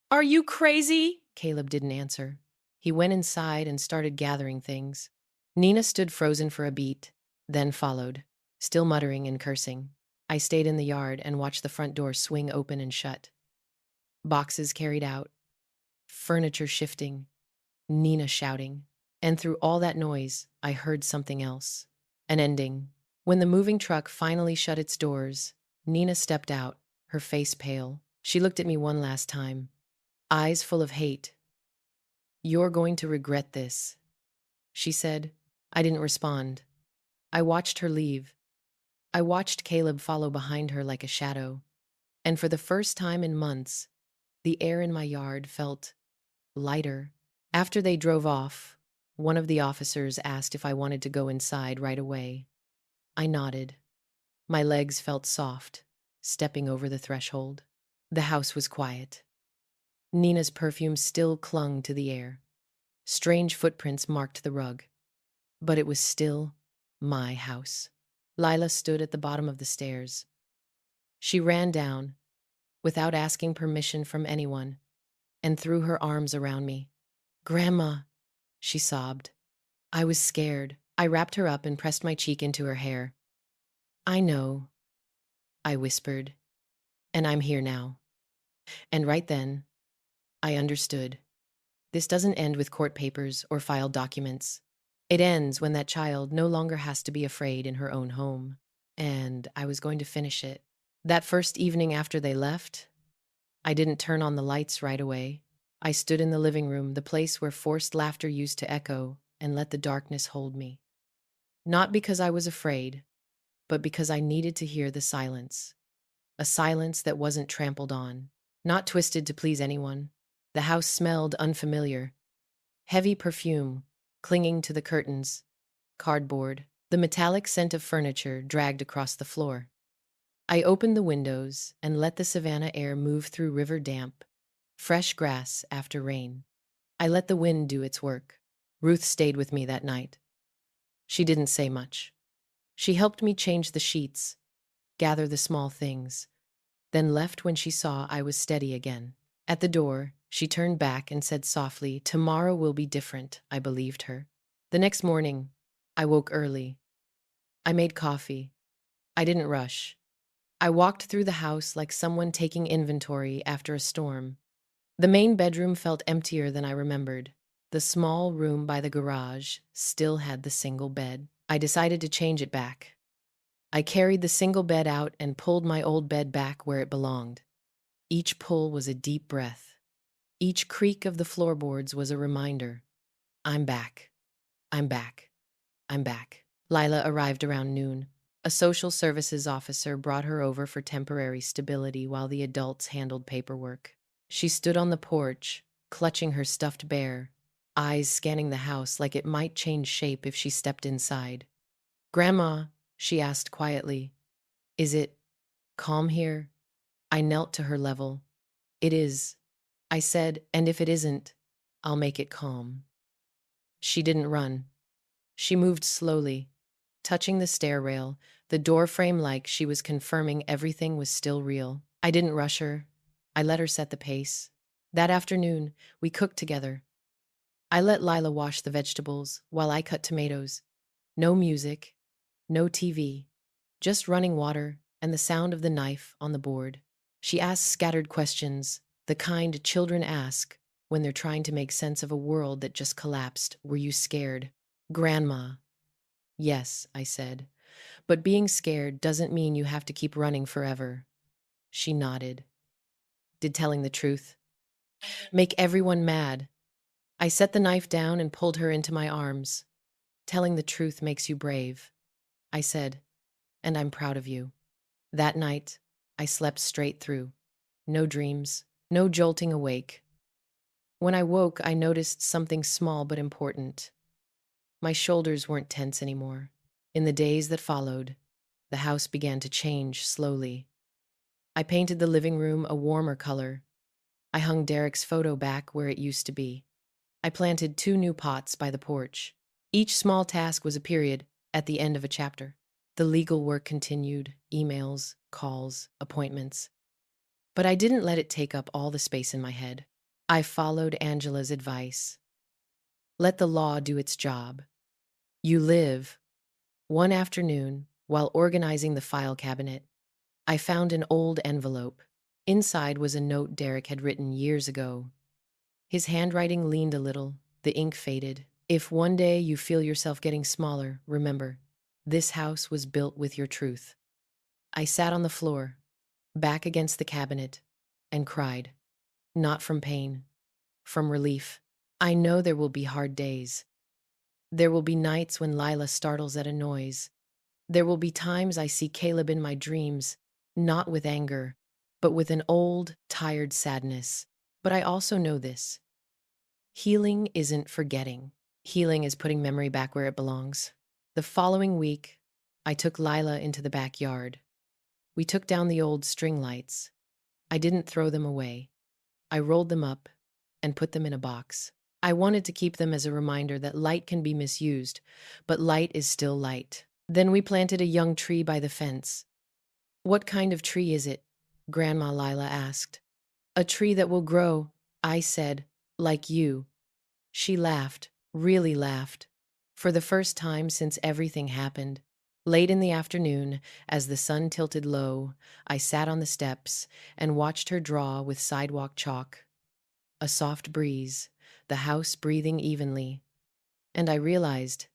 Are you crazy? Caleb didn't answer. He went inside and started gathering things. Nina stood frozen for a beat, then followed, still muttering and cursing. I stayed in the yard and watched the front door swing open and shut. Boxes carried out, furniture shifting, Nina shouting. And through all that noise, I heard something else. An ending. When the moving truck finally shut its doors, Nina stepped out, her face pale. She looked at me one last time, eyes full of hate. You're going to regret this, she said. I didn't respond. I watched her leave. I watched Caleb follow behind her like a shadow. And for the first time in months, the air in my yard felt lighter. After they drove off, One of the officers asked if I wanted to go inside right away. I nodded. My legs felt soft, stepping over the threshold. The house was quiet. Nina's perfume still clung to the air. Strange footprints marked the rug. But it was still my house. Lila stood at the bottom of the stairs. She ran down, without asking permission from anyone, and threw her arms around me. "Grandma," she sobbed. I was scared. I wrapped her up and pressed my cheek into her hair. "I know," I whispered, "and I'm here now." And right then, I understood. This doesn't end with court papers or filed documents. It ends when that child no longer has to be afraid in her own home. And I was going to finish it. That first evening after they left, I didn't turn on the lights right away. I stood in the living room, the place where forced laughter used to echo, and let the darkness hold me. Not because I was afraid, but because I needed to hear the silence. A silence that wasn't trampled on, not twisted to please anyone. The house smelled unfamiliar. Heavy perfume, clinging to the curtains. Cardboard. The metallic scent of furniture dragged across the floor. I opened the windows and let the Savannah air move through river damp, fresh grass after rain. I let the wind do its work. Ruth stayed with me that night. She didn't say much. She helped me change the sheets, gather the small things, then left when she saw I was steady again. At the door, she turned back and said softly, "Tomorrow will be different." I believed her. The next morning, I woke early. I made coffee. I didn't rush. I walked through the house like someone taking inventory after a storm. The main bedroom felt emptier than I remembered. The small room by the garage still had the single bed. I decided to change it back. I carried the single bed out and pulled my old bed back where it belonged. Each pull was a deep breath. Each creak of the floorboards was a reminder. I'm back. I'm back. I'm back. Lila arrived around noon. A social services officer brought her over for temporary stability while the adults handled paperwork. She stood on the porch, clutching her stuffed bear, eyes scanning the house like it might change shape if she stepped inside. "Grandma," she asked quietly, "is it calm here?" I knelt to her level. "It is," I said, "and if it isn't, I'll make it calm." She didn't run. She moved slowly, touching the stair rail, the door frame like she was confirming everything was still real. I didn't rush her. I let her set the pace. That afternoon, we cooked together. I let Lila wash the vegetables while I cut tomatoes. No music, no TV, just running water and the sound of the knife on the board. She asked scattered questions, the kind children ask when they're trying to make sense of a world that just collapsed. "Were you scared?" "Grandma." "Yes," I said. "But being scared doesn't mean you have to keep running forever." She nodded. "Did telling the truth make everyone mad?" I set the knife down and pulled her into my arms. "Telling the truth makes you brave," I said, "and I'm proud of you." That night, I slept straight through. No dreams, no jolting awake. When I woke, I noticed something small but important. My shoulders weren't tense anymore. In the days that followed, the house began to change slowly. I painted the living room a warmer color. I hung Derek's photo back where it used to be. I planted 2 new pots by the porch. Each small task was a period at the end of a chapter. The legal work continued, emails, calls, appointments. But I didn't let it take up all the space in my head. I followed Angela's advice. Let the law do its job. You live. One afternoon, while organizing the file cabinet, I found an old envelope. Inside was a note Derek had written years ago. His handwriting leaned a little, the ink faded. "If one day you feel yourself getting smaller, remember, this house was built with your truth." I sat on the floor, back against the cabinet, and cried. Not from pain, from relief. I know there will be hard days. There will be nights when Lila startles at a noise. There will be times I see Caleb in my dreams, not with anger, but with an old, tired sadness. But I also know this. Healing isn't forgetting. Healing is putting memory back where it belongs. The following week, I took Lila into the backyard. We took down the old string lights. I didn't throw them away. I rolled them up and put them in a box. I wanted to keep them as a reminder that light can be misused, but light is still light. Then we planted a young tree by the fence. "What kind of tree is it?" Grandma Lila asked. "A tree that will grow," I said, "like you." She laughed, really laughed. For the first time since everything happened. Late in the afternoon, as the sun tilted low, I sat on the steps and watched her draw with sidewalk chalk. A soft breeze, the house breathing evenly. And I realized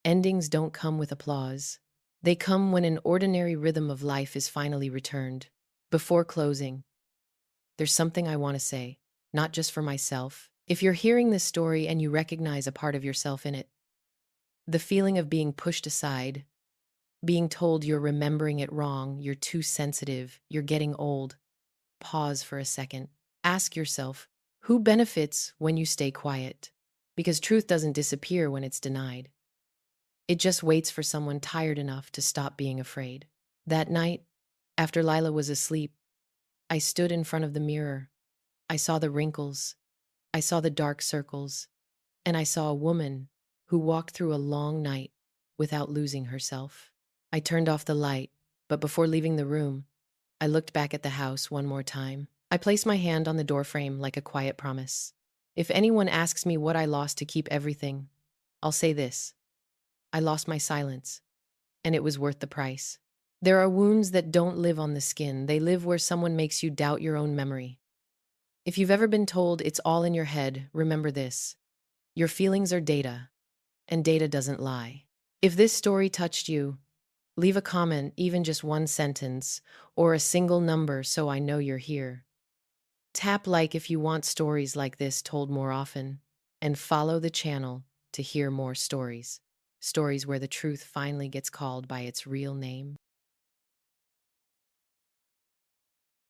endings don't come with applause. They come when an ordinary rhythm of life is finally returned. Before closing, there's something I want to say, not just for myself. If you're hearing this story and you recognize a part of yourself in it, the feeling of being pushed aside, being told you're remembering it wrong, you're too sensitive, you're getting old, pause for a second. Ask yourself, who benefits when you stay quiet? Because truth doesn't disappear when it's denied. It just waits for someone tired enough to stop being afraid. That night, after Lila was asleep, I stood in front of the mirror. I saw the wrinkles, I saw the dark circles, and I saw a woman who walked through a long night without losing herself. I turned off the light, but before leaving the room, I looked back at the house one more time. I placed my hand on the doorframe like a quiet promise. If anyone asks me what I lost to keep everything, I'll say this: I lost my silence, and it was worth the price. There are wounds that don't live on the skin, they live where someone makes you doubt your own memory. If you've ever been told it's all in your head, remember this: your feelings are data, and data doesn't lie. If this story touched you, leave a comment, even just one sentence, or a single number so I know you're here. Tap like if you want stories like this told more often, and follow the channel to hear more stories. Stories where the truth finally gets called by its real name.